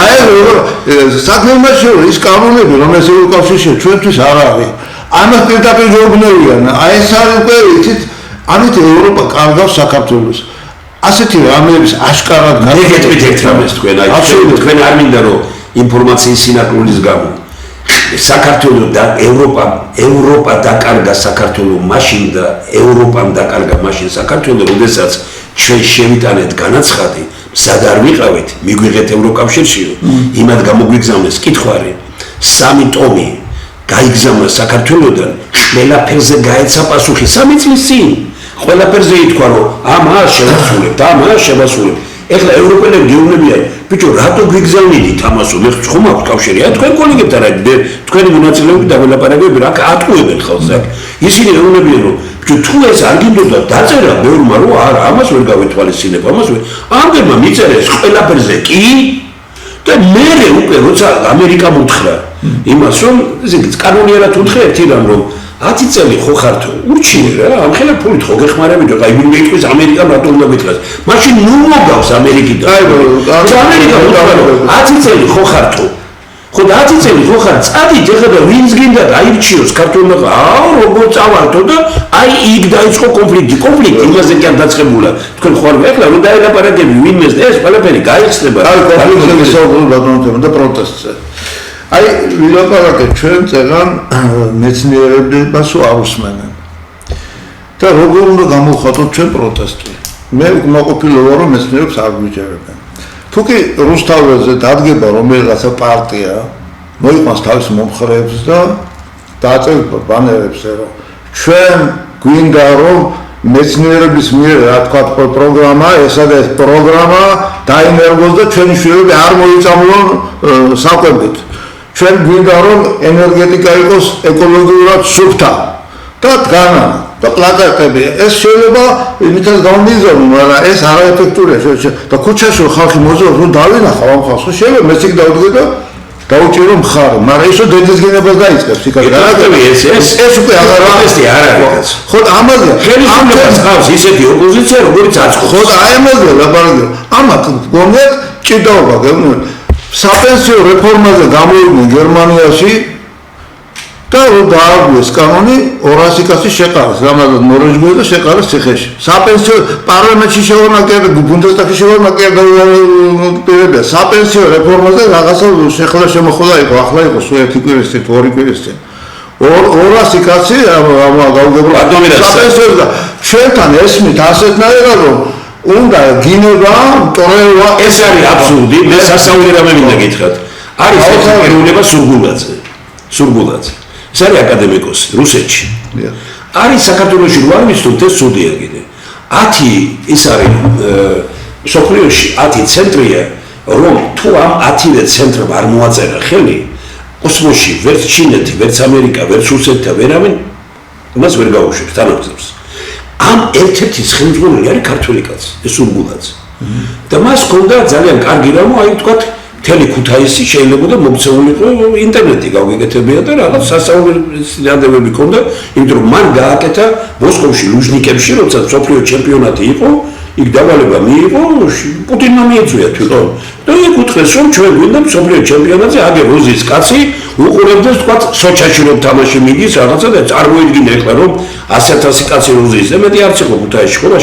საქმეში ის კანონები რომელიც ევროკავშირში ჩვენთვის არ არის ამას პირდაპირ გეუბნებიან აი ეს არის უკვე იცით ამით ევროპა კარგავს საქართველოს ასეთი რამეების აშკარად გაგეთქვით ერთ რამეს თქვენ აი თქვენ არ მინდა რომ ინფორმაციის სინაკრულის გამო საქართველოს და ევროპა დაკარგა საქართველოს მაშინ და ევროპამ დაკარგა მაშინ საქართველოს როდესაც ჩვენ შევიტანეთ განაცხადი მზად არ ვიყავით მიგვიღეთ ევროკავშირში იმად გამოგვიგზავნეს კითხვარი 3 ტომი გაიგზავნა საქართველოსდან ყველაფერზე გაეცა პასუხი 3 წლის წინ ყველაფერზე ითქვა რომ ამას შევასრულებთ ეხლა ევროპელები გეუბნებიან ბიჭო რატო გიგზავნიდით ამასო მე ხომ აქვს კავშირია თქვენ კოლეგებთან რა თქვენი მონაწილეები და ველაპარაკები რა ატყუებენ ხალხს აქ ისინი ეუბნებიან რომ ბიჭო თუ ეს არ გინდოდა დაწერა ბევრმა რომ არა ამას ვერ გავითვალისწინებ ამას ამდენმა მიწერეს ყველაფერზე კი და მე უკვე როცა ამერიკამ უთხრა იმას რომ ესე კანონიერად უთხრა ერთი რამ რომ 10 წელი ხო ხართ ურჩინე რა ამ ხელა ფულით ხო გეხმარებით რა იმ მეიტყვის ამერიკამ რატო უნდა მეთქას მაშინ ნუ მოგავს ამერიკით აი ამერიკა 10 წელი ხო ხართო ხო 10 წელი ხო ხარ წადით ეხლა და ვინც გინდა დაირჩიოს ქართულმა აუ როგორ წავართო და აი იქ დაიწყო კონფლიქტი იმაზე კი არ დაწყებულა თქვენ ხო არ ეხლა რომ დაელაპარაკები ვინმეს ეს ყველაფერი გაიხსნება აი კონფლიქტის საუბრო და პროტესტზე აი ვილაპარაკეთ ჩვენ წერან მეცნიერებებასო არ უსმენენ და როგორ უნდა გამოვხატოთ ჩვენ პროტესტი მე უკმაყოფილო ვარ რომ მეცნიერებს არ გვიჯერებენ თუ კი რუსთაველზე დადგება რომელიღაცა პარტია მოიყვანს თავის მომხრეებს და დააწევს ბანერებს რომ ჩვენ გვინდა რომ მეცნიერების მიერ რა თქვა პროგრამა, ესა და ეს პროგრამა დაინერგოს და ჩვენი შვილები არ მოიწამლონ საკვებით. ჩვენ გვინდა რომ ენერგეტიკა იყოს ეკოლოგიურად სუფთა და დგანა და პლაკატები. ეს შეიძლება იმითაც გამომიზრდონ, მაგრამ ეს არაეფექტურია და ქუჩაში ხალხი მოძრაობს, რომ დავინახავ ამ ხალხს, შეიძლება მეც იქ დავდგე და დაუჭირო მხარი, მაგრამ ისო დედის გენებას დაიწყებს იქ რა ეს უკვე აღარ არის. ხო, ამაზე ხელისუფლებას ხავს ისეთი ოპოზიცია, როგორც აწყობს. ხო, აი ამაზე ლაპარაკობ. ამათ გონიათ ჭიდაობა გეუბნები. საპენსიო რეფორმაზე გამოვიდნენ გერმანიაში და რომ დააგვეს კანონი 200 კაცი შეყარეს, რამაზან მორეჯგუა და შეყარეს ციხეში. საპენსიო პარლამენტში შევარნაკერდა, ბუნდესტაგში შევარნაკერდა პირებია. საპენსიო რეფორმაზე რაღაცა შეხლა შემოხლა იყო, ახლა იყო სულ 1 კვირის წინ, 2 კვირის წინ. 200 კაცი გავგებრო საპენსიო და ჩვენთან ესმით ასეთნაირად რომ უნდა გინება, ტორევა ეს არის აბსურდი, მე სასაუბრად მინდა გითხრათ. არის ეროვნება სურგულაძე. ეს არის აკადემიკოსი რუსეთში. არის საქართველოში რო არ ვიცნობთ ეს სუდია კიდე. 10 ის არის სოფლიოში 10 ცენტრია, რომ თუ ამ 10-ვე ცენტრმა არ მოაწერა ხელი, კოსმოსში ვერც ჩინეთი, ვერც ამერიკა, ვერც რუსეთი და ვერავინ მას ვერ გაუშვებს თანამგზავრს. ამ ერთ-ერთი ხელმძღვანელი არის ქართველი კაცი, ეს სურგულაძე. და მას ჰქონდა ძალიან კარგი რამო, აი ვთქვათ, მთელი ქუთაისი შეიძლება მოქცეულიყო ინტერნეტი გავგეკეთებია და რაღაც სასაუბრო ჰქონდა, იმიტომ რომ მან გააკეთა მოსკოვში ლუჟნიკებში, როცა სოფლიო ჩემპიონატი იყო, იქ დავალება მიიღო, პუტინმა მიეწვია თვითონ. და ეკუთვნეს, რომ ჩვენ გვინდა სოფლიო ჩემპიონატზე აგერ როზის კაცი უყურებდეს, ვთქვათ, სოჩაში რომ თამაში მიდის რაღაცა და წარმოიდგინე ახლა რომ 100,000 კაცი როზის და მეტი არც იყო ქუთაისში ხოლმე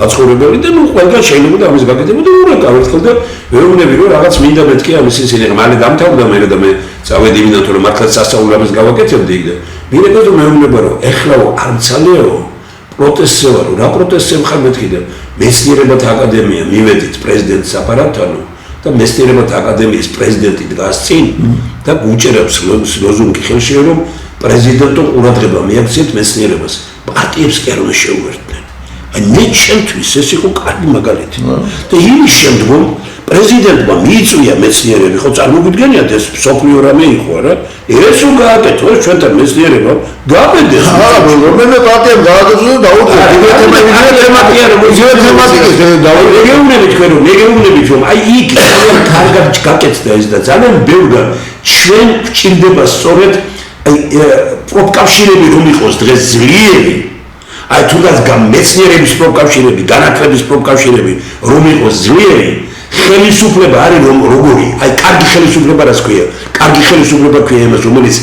მაცხოვრებელი და ნუ ყველგან შეიძლება ამის გაკეთება და ურეკა ერთხელ და ვეუბნები რომ რაღაც მინდა მეთქი ამის ისინი მალე დამთავრდა მე და მე წავედი მინდა თუ რომ მართლაც სასწაულებს გავაკეთებდი იქ და მირეკა რომ მეუბნება რომ ეხლაო არ მცალეო პროტესტზე ვარ რა პროტესტზე ხარ მეთქი და მეცნიერებათა აკადემია მივედით პრეზიდენტის აპარატთანო და მეცნიერებათა აკადემიის პრეზიდენტი დგას წინ და გუჭერებს ლოზუნგი ხელში რომ პრეზიდენტო ყურადღება მიაქციეთ მეცნიერებას პარტიებს კი არ უნდა შეუერთდნენ აი მე ჩემთვის ეს იყო კარგი მაგალითი და იმის შემდგომ პრეზიდენტმა მიიწვია მეცნიერები ხო წარმოგვიდგენიათ ეს სოფლიო რამე იყო რა ეს რომ გააკეთო ჩვენთან მეცნიერება გაბედეს რომელი პარტია გააკეთო და მეგეუბნებით რომ აი იქ ძალიან კარგად გაკეთდა ეს და ძალიან ბევრგან ჩვენ გვჭირდება სწორედ პროფკავშირები რომ იყოს დღეს ძლიერი აი თუნდაც გამეცნიერების პროფკავშირები, განათლების პროფკავშირები რომ იყოს ძლიერი ხელისუფლება არის როგორი აი კარგი ხელისუფლება რას ქვია კარგი ხელისუფლება ქვია იმას რომელიც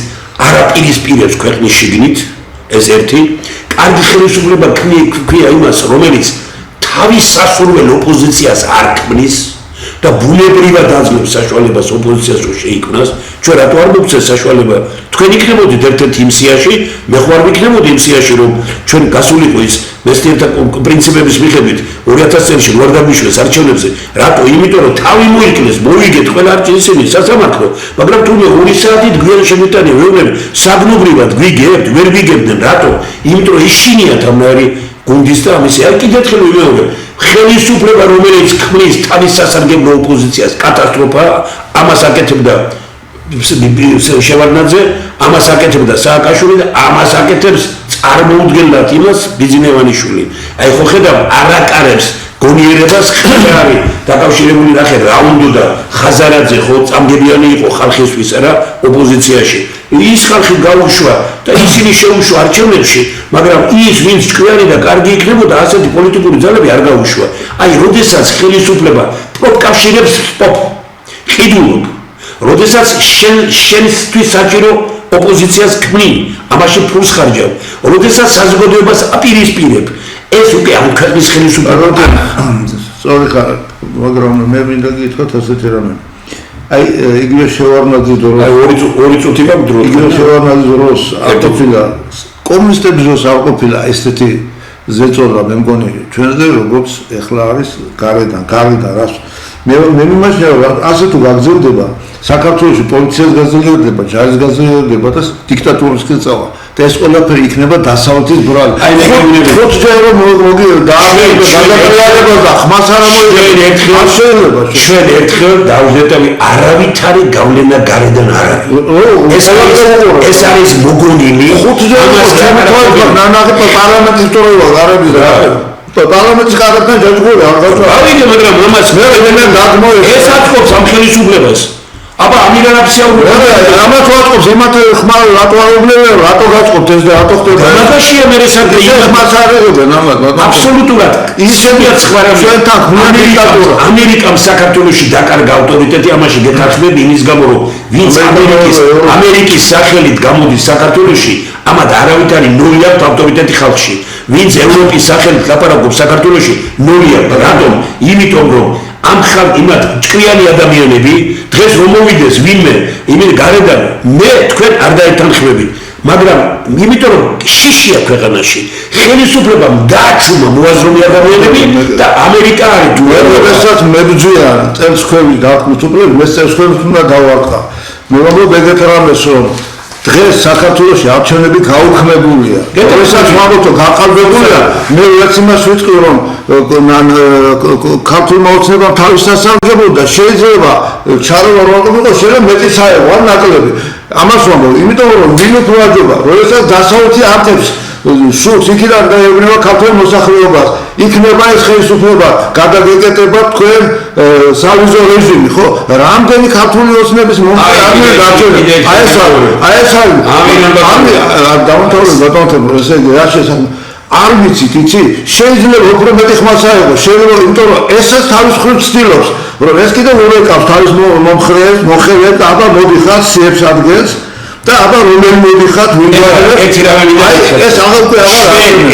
არ აპირისპირებს ქვეყნის შიგნით ეს ერთი კარგი ხელისუფლება ქვია იმას რომელიც თავის სასურველ ოპოზიციას არ ქმნის და ბუნებრივად აძლევს საშუალებას ოპოზიციას რომ შეიქმნას ჩვენ რატო არ მოგცეს საშუალება თქვენ იქნებოდით ერთ-ერთი იმ სიაში მე ხო არ ვიქნებოდი იმ სიაში რომ ჩვენ გასულიყო ის მეცნიერთა პრინციპების მიხედვით 2000 წელს ვარ დამიშვეს არჩევნებზე რატო იმიტომ რომ თავი მოიკლეს მოვიგეთ ყველა არჩევანი სასამართლო მაგრამ თუ მე 2 საათით გვიან შემიტანე ვეუბნები საგნობრივად გვიგებთ ვერ ვიგებდნენ რატო იმიტომ რომ ისინიათ ამარი გუნდის და ამისი არ კიდევ ერთხელ ვიმეორებ ხელისუფლება რომელიც ქმნის თავის სასარგებლო ოპოზიციას კატასტროფა ამას აკეთებდა შევარდნაძე ამას აკეთებდა სააკაშვილი და ამას აკეთებს წარმოუდგენლად იმას ბიზნევანიშვილი აი ხო ხედავ არაკარებს გონიერებას ხარი დაკავშირებული ნახე რა უნდა ხაზარაძე ხო წამდებიანი იყო ხალხისთვის რა ოპოზიციაში ის ხალხი გაუშვა და ისინი შეუშვა არჩევნებში მაგრამ ის ვინც ჭკვიანი და კარგი იქნებოდა ასეთი პოლიტიკური ძალები არ გაუშვა აი როდესაც ხელისუფლება პროფკავშირებს ყიდულობ როდესაც შენთვის საჭირო ოპოზიციას ქმნი ამაში ფულს ხარჯავ როდესაც საზოგადოებას აპირისპირებ ეს უკვე ამ ქვეყნის ხელისუფლება სწორი ხარ მაგრამ მე მინდა გითხრათ ასეთი რამე აი იგივე შევარდნაძის დროს აი ორი წუთი გაქვს დრო იგივე შევარდნაძის დროს არ ყოფილა კომუნისტების დროს არ ყოფილა ესეთი ზეწოლა მე მგონი ჩვენზე როგორც ეხლა არის გარედან რას მე მიმაჩნია ასე თუ გაგრძელდება საქართველოში პოლიციას გაგრძელდება, ჯარის გაგრძელდება და დიქტატურის გეწევა. და ეს ყველაფერი იქნება დასავლეთის ბრალი. აი ხუთჯერ მოგი გადატრიალება და ხმას არ მოიგება. ჩვენ ერთხელ დავზეთები არავითარი გავლენა გარედან არ არის. ეს არის მოგონილი. ხუთჯერ ნანახი პარლამენტის თორევა გარების რა. პარლამენტის გარედან ჯაჭვური არ გაჭრა. ავიდე მაგრამ ამას მე ეს აწყობს ამ ხელისუფლებას. აბა ამირანაფსიაურობა ამათ ვაწყობს იმათ ხმარ რატო არობლებენ რატო გაწყობთ ეს და რატო ხდება მაგაშია მე რესაკრე იმას არებენ ამათ აბსოლუტურად ისედია ჩვენთან ამერიკამ საქართველოში დაკარგა ავტორიტეტი ამაში გეთახმები იმის გამო რომ ვინც ამერიკის სახელით გამოდის საქართველოში ამათ არავითარი ნული აქვს ავტორიტეტი ხალხში ვინც ევროპის სახელით ლაპარაკობს საქართველოში ნული აქვს რატომ იმიტომ რომ ამ ხალ იმათ ჭკვიანი ადამიანები დღეს რომ მოვიდეს ვინმე იმენ გარედან მე თქვენ არ დაეთანხმებით მაგრამ იმიტომ რომ შიშია ქვეყანაში ხელისუფლებამ გააჩუმა მოაზროვნე ადამიანები და ამერიკა არის თუ როდესაც მებრძვია წელს ქვევი დაქმნის უფლები მე წელს ქვევით უნდა დავარყა მე ვამბობ ეგეთ რამეს რომ დღეს საქართველოში არჩევნები გაუქმებულია. როდესაც მაგოთო გაყალბებულია, მე რაც იმას ვიტყვი რომ ქართულმა ოცნებამ თავის სასარგებლოდ და შეიძლება ჩარევა რომ იყო შეიძლება მეტი საერთო არ ნაკლები. ამას ვამბობ, იმიტომ რომ მინიფულაჯობა, როდესაც დასავლეთი არტებს სულს იქიდან დაეუბნება ქართულ მოსახლეობას, იქნება ეს ხელისუფლება, გადაგეკეტება თქვენ სავიზო რეჟიმი, ხო? რამდენი ქართული ოცნების მომხრე არის დარჩენილი? აი ეს დავამთავრებ, ესე იგი, რა შესაძლოა არ ვიცით, იცი? შეიძლება უფრო მეტი ხმას აიღოს, შეიძლება, იმიტომ რომ ესაც თავის მხრივ ცდილობს, რომ ეს კიდევ ურეკავს თავის მომხრეებს, მოხევებს, აბა მოდიხარ სიებს ადგენს და აბა რომელი მოდიხარ ერთი რამე ეს აღარ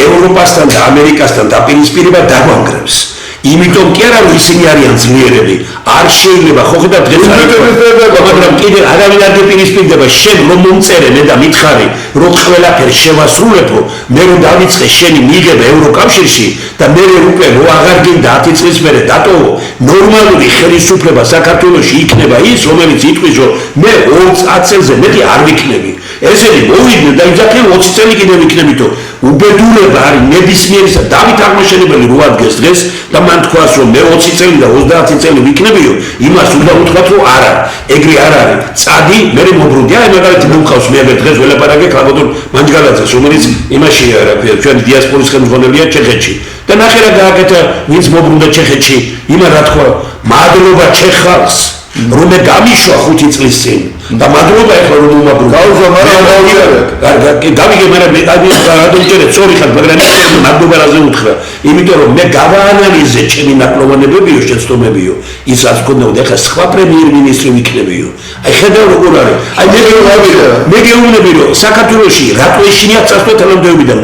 ევროპასთან და ამერიკასთან დაპირისპირება დაგვანგრევს. იმიტომ კი არა რომ ისინი არიან ძლიერები, არ შეიძლება ხო ხედავ დღეს მაგრამ კიდე არავინ არ დაპირისპირდება შენ რომ მომწერე მე და მითხარი რომ ყველაფერს შევასრულებო მე რომ დავიწყე შენი მიღება ევროკავშირში და მე უკვე რო აღარ გინდა 10 წლის მერე დატოვო ნორმალური ხელისუფლება საქართველოში იქნება ის რომელიც იტყვის რომ მე 20 წელზე მეტი არ ვიქნები ესენი მოვიდნენ და იძახენ 20 წელი კიდევ ვიქნებითო უბედურება არის ნებისმიერისა დავით აღმაშენებელი რო ადგეს დღეს და მან თქვას რომ მე 20 წელი და 30 წელი ვიქნებიო იმას უნდა უთხრათ რომ არა ეგრე არ არის წადი მე მობრუნდი აი მაგალითად მომხავს მე დღეს ველაპარაკე ქალბატონ მანჯგალაძეს რომელიც იმაშია რა ქვია ჩვენი დიასპორის ხელმძღვანელია ჩეხეთში და ნახე რა გააკეთა ვინც მობრუნდა ჩეხეთში იმა რა თქვა მადლობა ჩეხალს რომ მე გამიშვა 5 წლის წინ და მადლობა ეხლა რომ მომაბრუნდა გაუზო მაგრამ გავიგე მაგრამ მე გადავჭერე სწორი ხარ მაგრამ მადლობა რაზე უთხრა იმიტომ რომ მე გავაანალიზე ჩემი ნაკლოვანებებიო შეცდომებიო ისაც გქონდა ეხლა სხვა პრემიერ-მინისტრი ვიქნებიო აი ხედავ როგორ არის აი მე გეუბნები რომ საქართველოში რატო ეშინია წასვლა თანამდებობიდან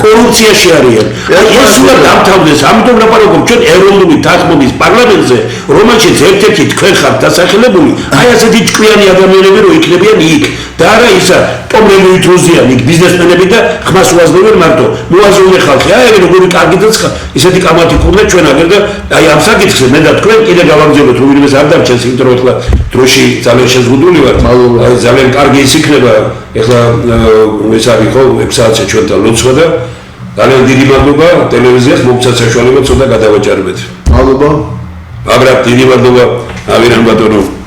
კორუფციაში არიან აი ეს უნდა დამთავრდეს ამიტომ ლაპარაკობ ჩვენ ეროვნული თანხმობის პარლამენტზე რომელშიც ერთ-ერთი თქვენ ხართ დასახელებული აი ასეთი ჭკვიანი ადამიანები რო იქნებიან იქ და არა ისა ტომრელი ითროზიან იქ ბიზნესმენები და ხმას უაზრებენ მარტო მოაზროვნე ხალხი აი როგორი კარგი და ისეთი კამათი ქონდა ჩვენ აგერ და აი ამ საკითხზე მე და თქვენ კიდე გავაგზავნოთ რომ ვინმეს არ დამჩენს იმიტომ რომ ეხლა დროში ძალიან შეზღუდული ვარ აი ძალიან კარგი ის იქნება ეხლა ეს არის ხო 6 საათზე ჩვენთან ლოცვა და ძალიან დიდი მადლობა ტელევიზიას მოგცათ საშუალება ცოტა გადავაჭარბეთ მადლობა მაგრამ დიდი მადლობა ავირან ბატონო